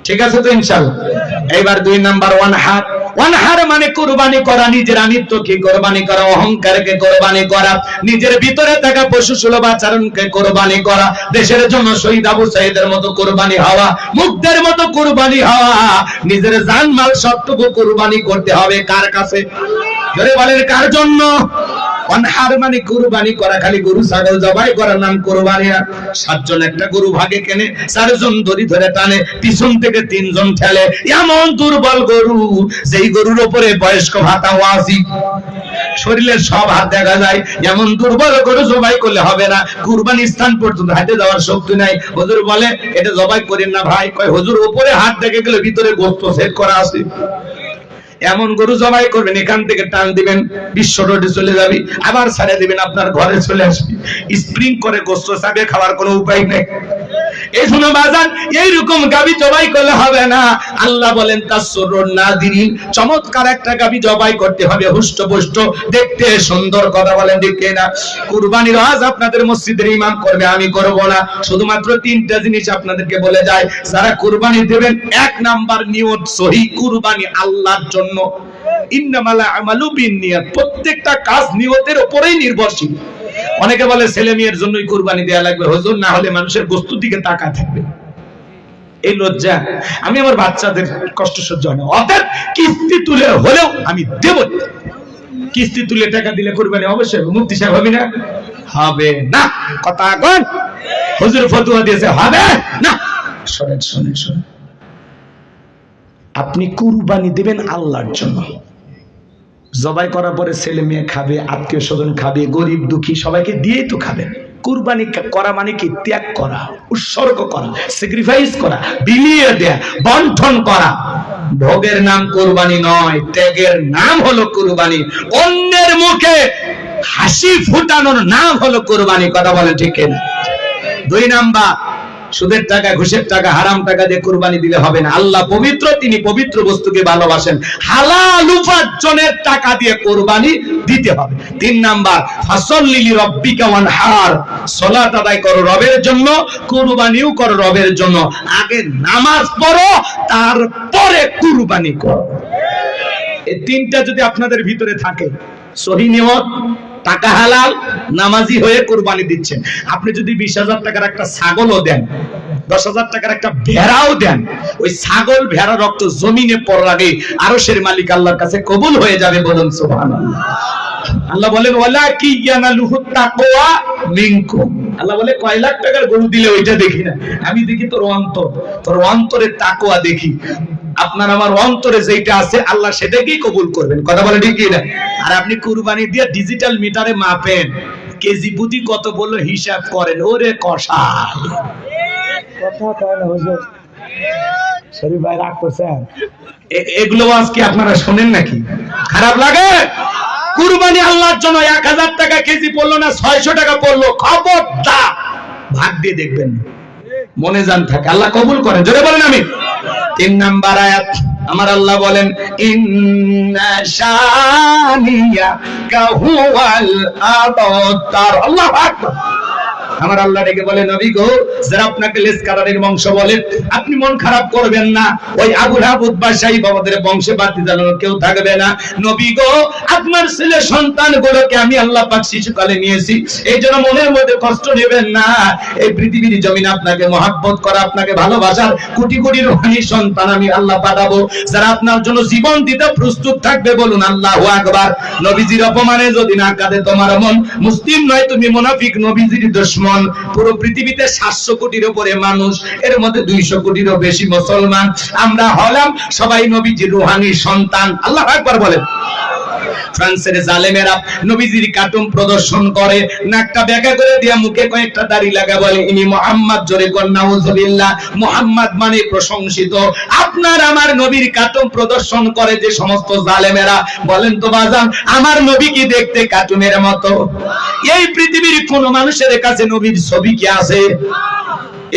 ঠিক আছে তো ইনশাআল্লাহ। এইবার 2 নাম্বার ওয়ানহার। ওয়ানহার মানে কুরবানি করা, নিজের আমিত্বকে কুরবানি করা, অহংকারকে কুরবানি করা, নিজের ভিতরে থাকা পশু সুলভ আচরণকে কুরবানি করা, দেশের জন্য শহীদ আবু সাঈদের মতো কুরবানি হওয়া, মুগ্ধের মতো কুরবানি হওয়া, নিজের জানমাল সবটুকু কুরবানি করতে হবে কার কাছে? জোরে বলেন কার জন্য? ওয়ানহার মানে কুরবানি করা, খালি গরু ছাগল জবাই করার নাম কুরবানি না। 7 জন একটা গরু ভাগে কেনে, 4 জন দড়ি ধরে টানে, পিছন থেকে 3 জন ঠেলে। এমন দুর্বল গরু, যেই গরুর উপরে বয়স্ক ভাতা ওয়াজিব, শরীরের সব হাত দেখা যায়, এমন দুর্বল গরু জবাই করলে হবে না। কুরবানি স্থান পর্যন্ত হাতে যাওয়ার শক্তি নাই। হুজুর বলে এটা জবাই করেন না ভাই। কয় হুজুর উপরে হাত দেখে গেলে ভিতরে গোশত সেট করা আছে। এমন গরু জবাই করবেন, এখান থেকে টান দিবেন, বিশ্ব রোডে চলে যাবি, আবার ছেড়ে দিবেন, আপনার ঘরে চলে আসবি। স্প্রিং করে গোশত চাবে, খাওয়ার কোনো উপায় নেই। এই শুনো বাজান, এইরকম গাবি জবাই করলে হবে না। আল্লাহ বলেন তাসরুন নাদিরিন, চমৎকার একটা গাবি জবাই করতে হবে, হুষ্টপুষ্ট, দেখতে সুন্দর। কথা বলেন ঠিক না? কুরবানির ওয়াজ আপনাদের মসজিদের ইমাম করবে, আমি করব না। শুধুমাত্র 3টা জিনিস আপনাদেরকে বলে যায়। যারা কুরবানি দেবেন, 1 নাম্বার নিয়ত সহি, কুরবানি আল্লাহর জন্য। ইন্নামাল আমালু বিন্নিয়াত, প্রত্যেকটা কাজ নিয়তের উপরেই নির্ভরশীল। অনেকে বলে ছেলে মেয়ের জন্যই কুরবানি দেয়া লাগবে, হুজুর না হলে মানুষের বস্তুর দিকে তাকায় থাকবে। এই লজ্জা, আমি আমার বাচ্চাদের কষ্ট সহ্য হয় না। অর্থাৎ কিস্তি তুলে হলেও আমি দেব। কিস্তি তুলে টাকা দিলে কুরবানি অবশ্যই মুফতি সাহেব হবে না? হবে না। কথা কোন হুজুর ফতোয়া দিয়েছে হবে না। শুনেন শুনেন শুনেন, আপনি কুরবানি দিবেন আল্লাহর জন্য। জবাই করার পরে ছেলে মেয়ে খাবে, আত্মীয় স্বজন খাবে, গরিব দুঃখী সবাইকে দিয়েই তো খাবেন। কুরবানি করা মানে কি? ত্যাগ করা, উৎসর্গ করা, স্যাক্রিফাইস করা, বিলিয়ে দেয়া, বন্টন করা। ভোগের নাম কুরবানি নয়, ত্যাগের নাম হলো কুরবানি। অন্যের মুখে হাসি ফুটানোর নাম হলো কুরবানি। কথা বলে ঠিক না? 2 নাম্বার, সুদের টাকা, ঘুষের টাকা, হারাম টাকা দিয়ে কুরবানি দিলে হবে না। আল্লাহ পবিত্র, তিনি পবিত্র বস্তুকে ভালোবাসেন। হালাল উপার্জনের টাকা দিয়ে কুরবানি দিতে হবে। 3 নাম্বার, ফাসাল্লি লিরাব্বিকা ওয়ানহার, সালাত আদায় করো রবের জন্য, কুরবানিও করো রবের জন্য। আগে নামাজ পড়ো, তারপরে কুরবানি করো। এই 3টা যদি আপনাদের ভিতরে থাকে, সহি নিয়ত, টাকা হালাল, নামাজি হয়ে কুরবানি দিচ্ছেন। আপনি যদি 20,000 টাকার একটা ছাগলও দেন, 10,000 টাকার একটা ভেড়াও দেন, ওই ছাগল ভেড়া রক্ত জমিনে পড়ার আগে আরশের মালিক আল্লাহর কাছে কবুল হয়ে যাবে। বলুন সুবহানাল্লাহ। আল্লাহ বলেন ওয়ালাকি ইয়ানালুহু তাকওয়া মিনকুম। আল্লাহ বলে কয় লাখ টাকার গরু দিলে ওইটা দেখি না, আমি দেখি তোর অন্তর, তোর অন্তরের তাকওয়া দেখি। আপনার আমার অন্তরে যেটা আছে আল্লাহ সেটাকেই কবুল করবেন। কথা বলে ঠিক না? আর আপনি কুরবানি দিয়ে ডিজিটাল মিটারে মাপেন, কেজি প্রতি কত বললো হিসাব করেন। ওরে কষাই কথা কয় না হুজুর। শরীফ ভাই রাগ করছেন? এগুলো আজকে আপনারা শোনেন নাকি? খারাপ লাগে? কুরবানি আল্লাহর জন্য 1000 টাকা কেজি পড়লো না 600 টাকা পড়লো, খবরদার ভাগ দিয়ে দেখবেন, মনে জান থাকে, আল্লাহ কবুল করেন। জোরে বলেন আমি। 3 নাম্বার আয়াত, আমার আল্লাহ বলেন ইন্না শানিয়াকা হুয়াল আবতার। আল্লাহু আকবার। আমার আল্লাহ ডেকে বলে নবী গো, যারা আপনাকে লেজ কাটারের বংশ বলে, আপনি মন খারাপ করবেন না। ওই আবু লাহাব বাদশাহী বাবাদের বংশে বাতি জ্বালানো কেউ থাকবে না। নবী গো, আপনার ছেলে সন্তানগুলোকে আমি আল্লাহ পাক শিশুকালে নিয়েছি, এই জন্য মনের মধ্যে কষ্ট নেবেন না। এই পৃথিবীর জমিনে আপনাকে মহাব্বত করা, আপনাকে ভালোবাসার কোটি কোটি রূহানি সন্তান আমি আল্লাহ পাঠাবো, যারা আপনার জন্য জীবন দিতে প্রস্তুত থাকবে। বলুন আল্লাহু আকবার। নবীজির অপমানে যদি না কাঁদে তোমার মন, মুসলিম নয় তুমি মুনাফিক, নবীজির দুশমন। পুরো পৃথিবীতে 700 কোটির উপরে মানুষ, এর মধ্যে 200 কোটিরও বেশি মুসলমান। আমরা হলাম সবাই নবীজির রূহানি সন্তান। আল্লাহু আকবার বলেন। ফ্রান্সের জালেমেরা নবীজির কার্টুন প্রদর্শন করে, নাকটা বেঁকা করে দিয়া মুখে কয়েকটা দাড়ি লাগা, বলে ইনি মুহাম্মদ, জোরে কর নাউজুবিল্লাহ। মুহাম্মদ মানে প্রশংসিত। আপনার আমার নবীর কার্টুন প্রদর্শন করে যে সমস্ত জালেমেরা, বলেন তো বাজান আমার নবী কি দেখতে কার্টুনের মতো? এই পৃথিবীর কোন মানুষের কাছে নবীর ছবি কি আছে?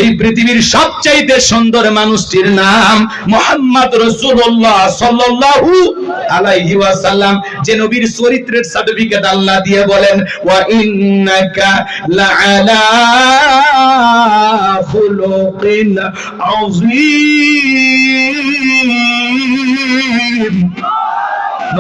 এই পৃথিবীর সবচাইতে সুন্দর মানুষটির নাম মুহাম্মদ রাসূলুল্লাহ সাল্লাল্লাহু আলাইহি ওয়াসাল্লাম, যে নবীর চরিত্রের সার্টিফিকেট আল্লাহ দিয়ে বলেন ওয়া ইন্নাকা লাআলা খুলুকিন আযীম।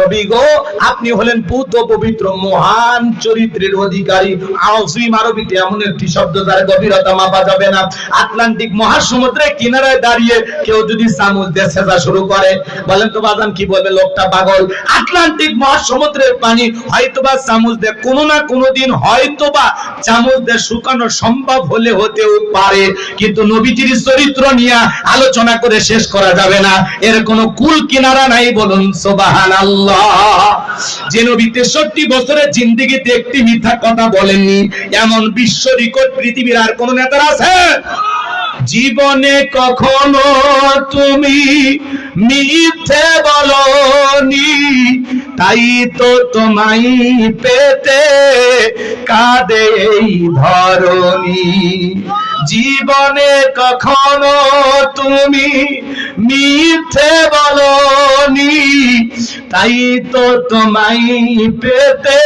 নবী গো, আপনি হলেন পুত পবিত্র মহান চরিত্রের অধিকারী। আযীম আরবিতে এমন একটি শব্দ যার গভীরতা মাপা যাবে না। আটলান্টিক মহাসমুদ্রের কিনারায় দাঁড়িয়ে কেউ যদি চামচ দিয়ে সেজা শুরু করে, বলেন তো বাজান কি বলবে? লোকটা পাগল। আটলান্টিক মহাসমুদ্রের পানি হয়তোবা চামচ দিয়ে কোনো না কোনো দিন হয়তোবা চামচ দিয়ে শুকানো সম্ভব হলে হতেও পারে, কিন্তু নবীজির চরিত্র নিয়ে আলোচনা করে শেষ করা যাবে না। এর কোনো কুল কিনারা নাই, বলুন সুবহানাল্লাহ। যে নবী 63 বছরের জিন্দেগিতে একটি মিথ্যা কথা বলেননি, এমন বিশ্ব রেকর্ড পৃথিবীর আর কোন নেতার আছে? জীবনে কখনো তুমি মিথ্যে বলনি, তাই তো তোমায় পেতে কাঁদে এই ধরনী। জীবনে কখনো তুমি মিথ্যে বলনি, তাই তো তোমায় পেতে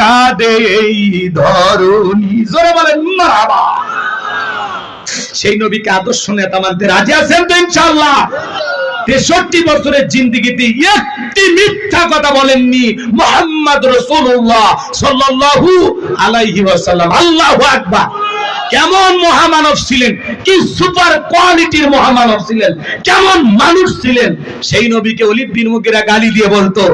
কাঁদে এই ধরনী। জোরে বলেন মারহাবা। সেই নবীকে আদর্শ নেতা মানতে রাজি আছেন তো ইনশাআল্লাহ? 63 বছরের জিন্দেগিতে একটি মিথ্যা কথা বলেননি মুহাম্মদ রাসূলুল্লাহ সাল্লাল্লাহু আলাইহি ওয়াসাল্লাম। আল্লাহু আকবার। কেমন মহামানব ছিলেন, কি সুপার কোয়ালিটির মহামানব ছিলেন, কেমন মানুষ ছিলেন। সেই নবীকে ওলীদ বিন মুগীরা গালি দিয়ে বলতো,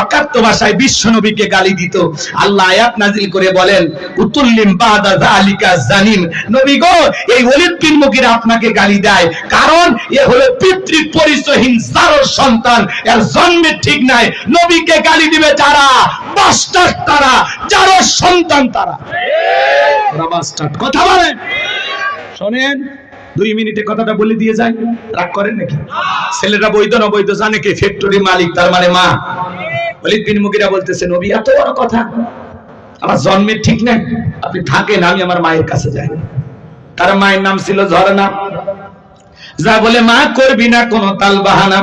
অকাট্য ভাষায় বিশ্ব নবীকে গালি দিত। আল্লাহ আয়াত নাজিল করে বলেন উতুল্লিম বাদা যালিকা জানিম। নবী গো, এই ওলীদ বিন মুগীরা আপনাকে গালি দেয় কারণ এ হলো পিতৃ পরিচয়হীন জারর সন্তান, এর জন্মে ঠিক নাই। নবীকে গালি দিবে যারা, বাস্টার্ড তারা, জারর সন্তান তারা। ওরা বাস্টার্ড। কথা বলেন, শোনেন 2 মিনিটে কথাটা বলে দিয়ে যায়, রাগ করেন নাকি? ছেলেরা বৈধ না বৈধ জানে কে? ফ্যাক্টরি মালিক, তার মানে মা। ওলীদ বিন মুগীরা বলতেছে নবী এত বড় কথা, আমার জন্মের ঠিক নাই, আপনি থাকেন, আমি আমার মায়ের কাছে যাই। তার মায়ের নাম ছিল ঝরনা। যা বলে মা করবি না কোনো তাল বাহানা।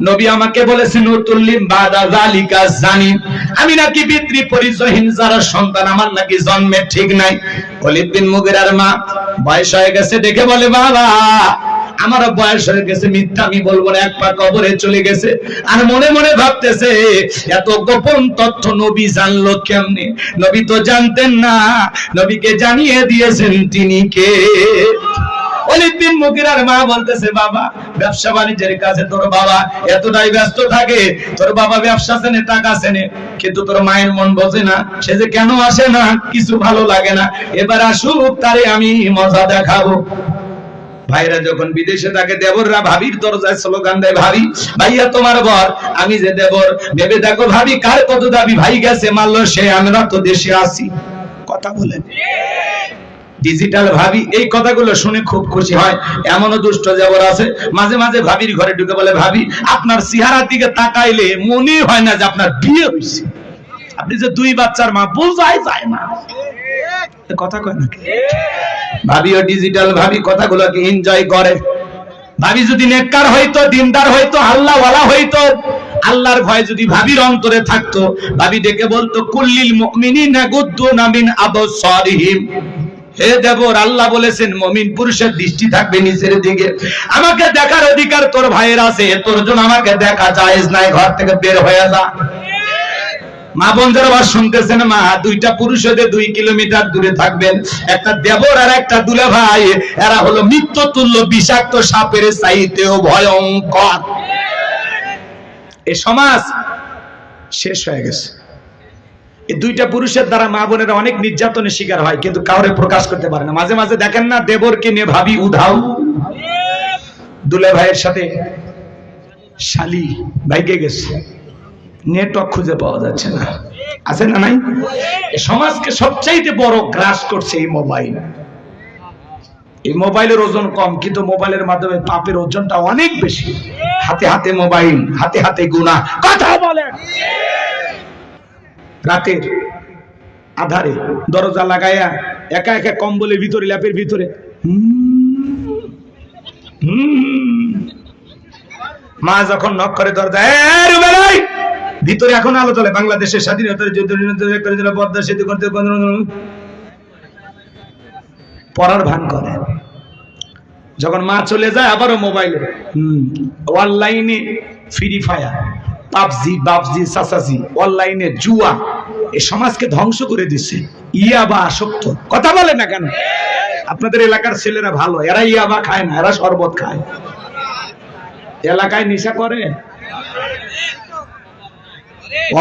নবী আমাকে বলেছেন উতুল্লিম বাদা যালিকা জানিম, আমি নাকি পিতৃ পরিচয়হীন যারা সন্তান, আমার নাকি জন্মের ঠিক নাই। ওলীদ বিন মুগীরার মা বয়স হয়ে গেছে দেখে বলে বাবা আমারও বয়স হয়ে গেছে, মিথ্যা আমি বলবো না, এক পা কবরে চলে গেছে। আর মনে মনে ভাবতেছে এত গোপন তথ্য নবী জানলো কেমনে? নবী তো জানতেন না, নবীকে জানিয়ে দিয়েছেন তিনি কে। ওলীদ বিন মুগীরার মা বলতেছে বাবা ব্যবসা বাণিজ্যের কাছে তোর বাবা এতটাই ব্যস্ত থাকে, তোর বাবা ব্যবসা চেনে, টাকা চেনে, কিন্তু তোর মায়ের মন বোঝে না। সে যে কেন আসে না, কিছু ভালো লাগে না, এবার আসুক, তারে আমি মজা দেখাবো। ভাইরা যখন বিদেশে থাকে দেবররা ভাবির দরজায় স্লোগান দেয়, ভাবি ভাইয়া তোমার বর, আমি যে দেবর, ভেবে দেখো ভাবি কার কত দাবি, ভাই গেছে মারলো সে, আমরা তো দেশে আছি। কথা বলেন ডিজিটাল ভাবি এই কথাগুলো শুনে খুব খুশি হয়। এমনও দুষ্ট দেবর আছে মাঝে মাঝে ভাবির ঘরে ঢুকে বলে ভাবি আপনার চেহারার দিকে তাকাইলে মনে হয় না যে আপনার বিয়ে হয়েছে, আপনি যে 2 বাচ্চার মা, বোঝাই যায় না। কথা কয় নাকি? ভাবিও ডিজিটাল ভাবি কথাগুলোকে এনজয় করে। ভাবি যদি নেককার হইতো, দিনদার হইতো, আল্লাহ ওয়ালা হইতো, আল্লাহর ভয় যদি ভাবির অন্তরে থাকতো, ভাবি ডেকে বলতো কুল্লিল মুমিনিনা গুদ্দুনা মিন আবসারিহিম। হে দেবর, আল্লাহ বলেছেন মুমিন পুরুষের দৃষ্টি থাকবে নিচের দিকে। আমাকে দেখার অধিকার তোর ভাইয়ের আছে, তোর জন্য আমাকে দেখা জায়েজ নাই, ঘর থেকে বের হয়ে যা। মা বোনদের আবার শুনতেছেন, মা 2টা পুরুষ হতে 2 কিলোমিটার দূরে থাকবেন। একটা দেবর আর একটা দুলা ভাই, এরা হলো মৃত্যুতুল্য বিষাক্ত সাপের চাইতেও ভয়ঙ্কর। এই সমাজ শেষ হয়ে গেছে। এই 2টা পুরুষের দ্বারা মা বোনেরা অনেক নির্যাতনের শিকার হয়, কিন্তু কাউরে প্রকাশ করতে পারে না। মাঝে মাঝে দেখেন না দেবরকে নিয়ে ভাবি উধাও, দুলা ভাইয়ের সাথে শালি ভাইকে গেছে, নেটওয়ার্ক খুঁজে পাওয়া যাচ্ছে না, আছে না নাই? এই সমাজকে সবচাইতে বড় গ্রাস করছে এই মোবাইল। এই মোবাইলের ওজন কম, কিন্তু মোবাইলের মাধ্যমে পাপের ওজনটা অনেক বেশি। হাতে হাতে মোবাইল, হাতে হাতে গুনাহ। কথা বলেন। রাতের আধারে দরজা লাগাইয়া একা একা কম্বলের ভিতরে, ল্যাপের ভিতরে মা যখন নক করে দরজা, ভিতরে এখন আলো চলে, বাংলাদেশের স্বাধীনতার যুদ্ধ করেছিল, পদ্মা সেতু করতে পড়ার ভান করে। যখন মা চলে যায় আবারও মোবাইলে অনলাইনে ফ্রি ফায়ার, পাবজি, সাসাজি, অনলাইনে জুয়া, এই সমাজকে ধ্বংস করে দিচ্ছে। ইয়াবা আসক্ত। কথা বলে না কেন? আপনাদের এলাকার ছেলেরা ভালো, এরা ইয়াবা খায় না, এরা শরবত খায়। এলাকায় নেশা করে,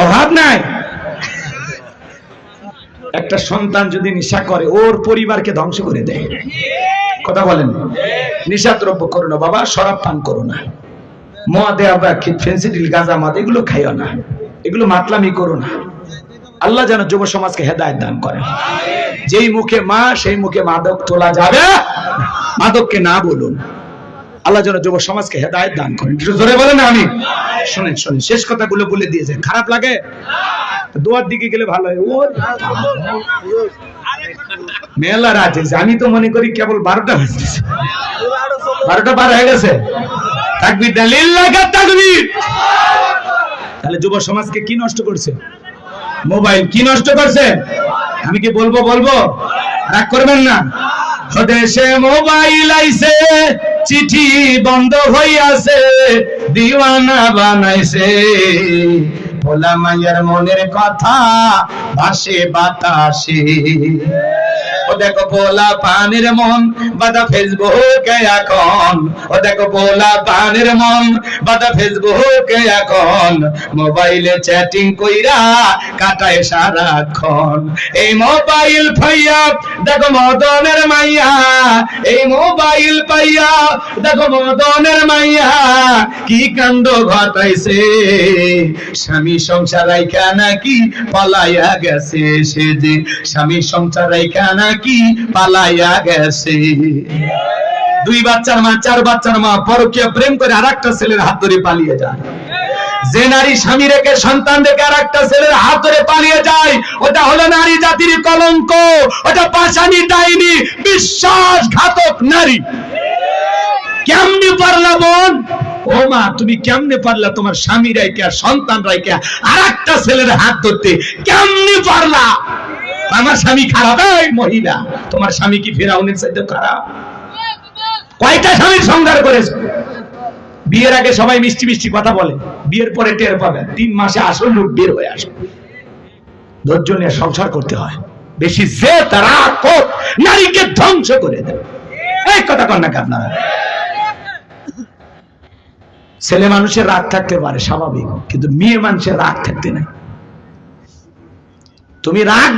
অভাব নাই। একটা সন্তান যদি নেশা করে, ওর পরিবারকে ধ্বংস করে দেয়। কথা বলেন। নেশা দ্রব্য করো না বাবা, শরাব পান করো না, মদে আবার ফেন্সিডিল, গাঁজা, মদ এগুলো খাইও না, এগুলো মাতলামি করো না। আল্লাহ যেন যুব সমাজকে হেদায়েত দান করে। যেই মুখে মা, সেই মুখে মাদক তোলা যাবে, মাদককে না বলুন। আল্লাহ যেন যুব সমাজকে হেদায়েত দান করেন। একটু জোরে বলেন আমি। শুনেন, শেষ কথাগুলো বলে দিয়েছে। খারাপ লাগে? দোয়ার দিকে গেলে ভালো হয়। মেলা রাত হয়েছে, আমি তো মনে করি কেবল 12টা হয়েছে। 12টা পার হয়ে গেছে। তাকবীর দেন, লিল্লাহি তাকবীর। তাহলে যুব সমাজকে কি নষ্ট করছে? মোবাইল। কি নষ্ট করছে? আমি কি বলবো? রাগ করবেন না। দেশে মোবাইল আইছে, চিঠি বন্ধ হইয়াছে, দিওয়ানা বানাইছে, ভোলা মাইয়ার মনের কথা ভাসে বাতাসে। ও দেখো ভোলা পানের মন বাদা ফেসবুকে এখন, ও দেখো ভোলা পানের মন বাদা ফেসবুকে এখন, মোবাইলে চ্যাটিং কইরা কাটায় সারাক্ষণ। এই মোবাইল পাইয়া দেখো মদনের মাইয়া, এই মোবাইল পাইয়া দেখো মদনের মাইয়া কি কাণ্ড ঘটাইছে। স্বামী সংসার রাইখা নাকি পালাইয়া গেছে, সে যে স্বামী সংসার রাইখা নাকি পালাইয়া গেছে। 2 বাচ্চার মা, 4 বাচ্চার মা পরকীয়া প্রেম করে আরেকটা ছেলের হাত ধরে পালিয়ে যায়। যে নারী স্বামী রেখে সন্তান রেখে আরেকটা ছেলের হাত ধরে পালিয়ে যায়, ওটা হলো নারী জাতির কলঙ্ক, ওটা পাশানি ডাইনি, বিশ্বাসঘাতক নারী। কেমনে পারলা বোন? ও মা, তুমি কেমনে পারলা তোমার স্বামী রাইকে আর সন্তান রাইকে আরেকটা ছেলের হাত ধরতে? কেমনে পারলা? আমার স্বামী খারাপ? এই মহিলা, তোমার স্বামী কি ফিরাউনের চাইতে খারাপ? কয়টা স্বামীর সংসার করেছে? বিয়ের আগে সবাই মিষ্টি মিষ্টি কথা বলে, বিয়ের পরে টের পাবে 3 মাসে আসল লোক বের হয়ে আসে। ধৈর্য নিয়ে সংসার করতে হয়। বেশি যে তারা নারীকে ধ্বংস করে দেয়। এই কথা কন না আপনারা। ছেলে মানুষের রাগ থাকতে পারে, স্বাভাবিক, কিন্তু মেয়ে মানুষের রাগ থাকতে নাই। তুমি রাগ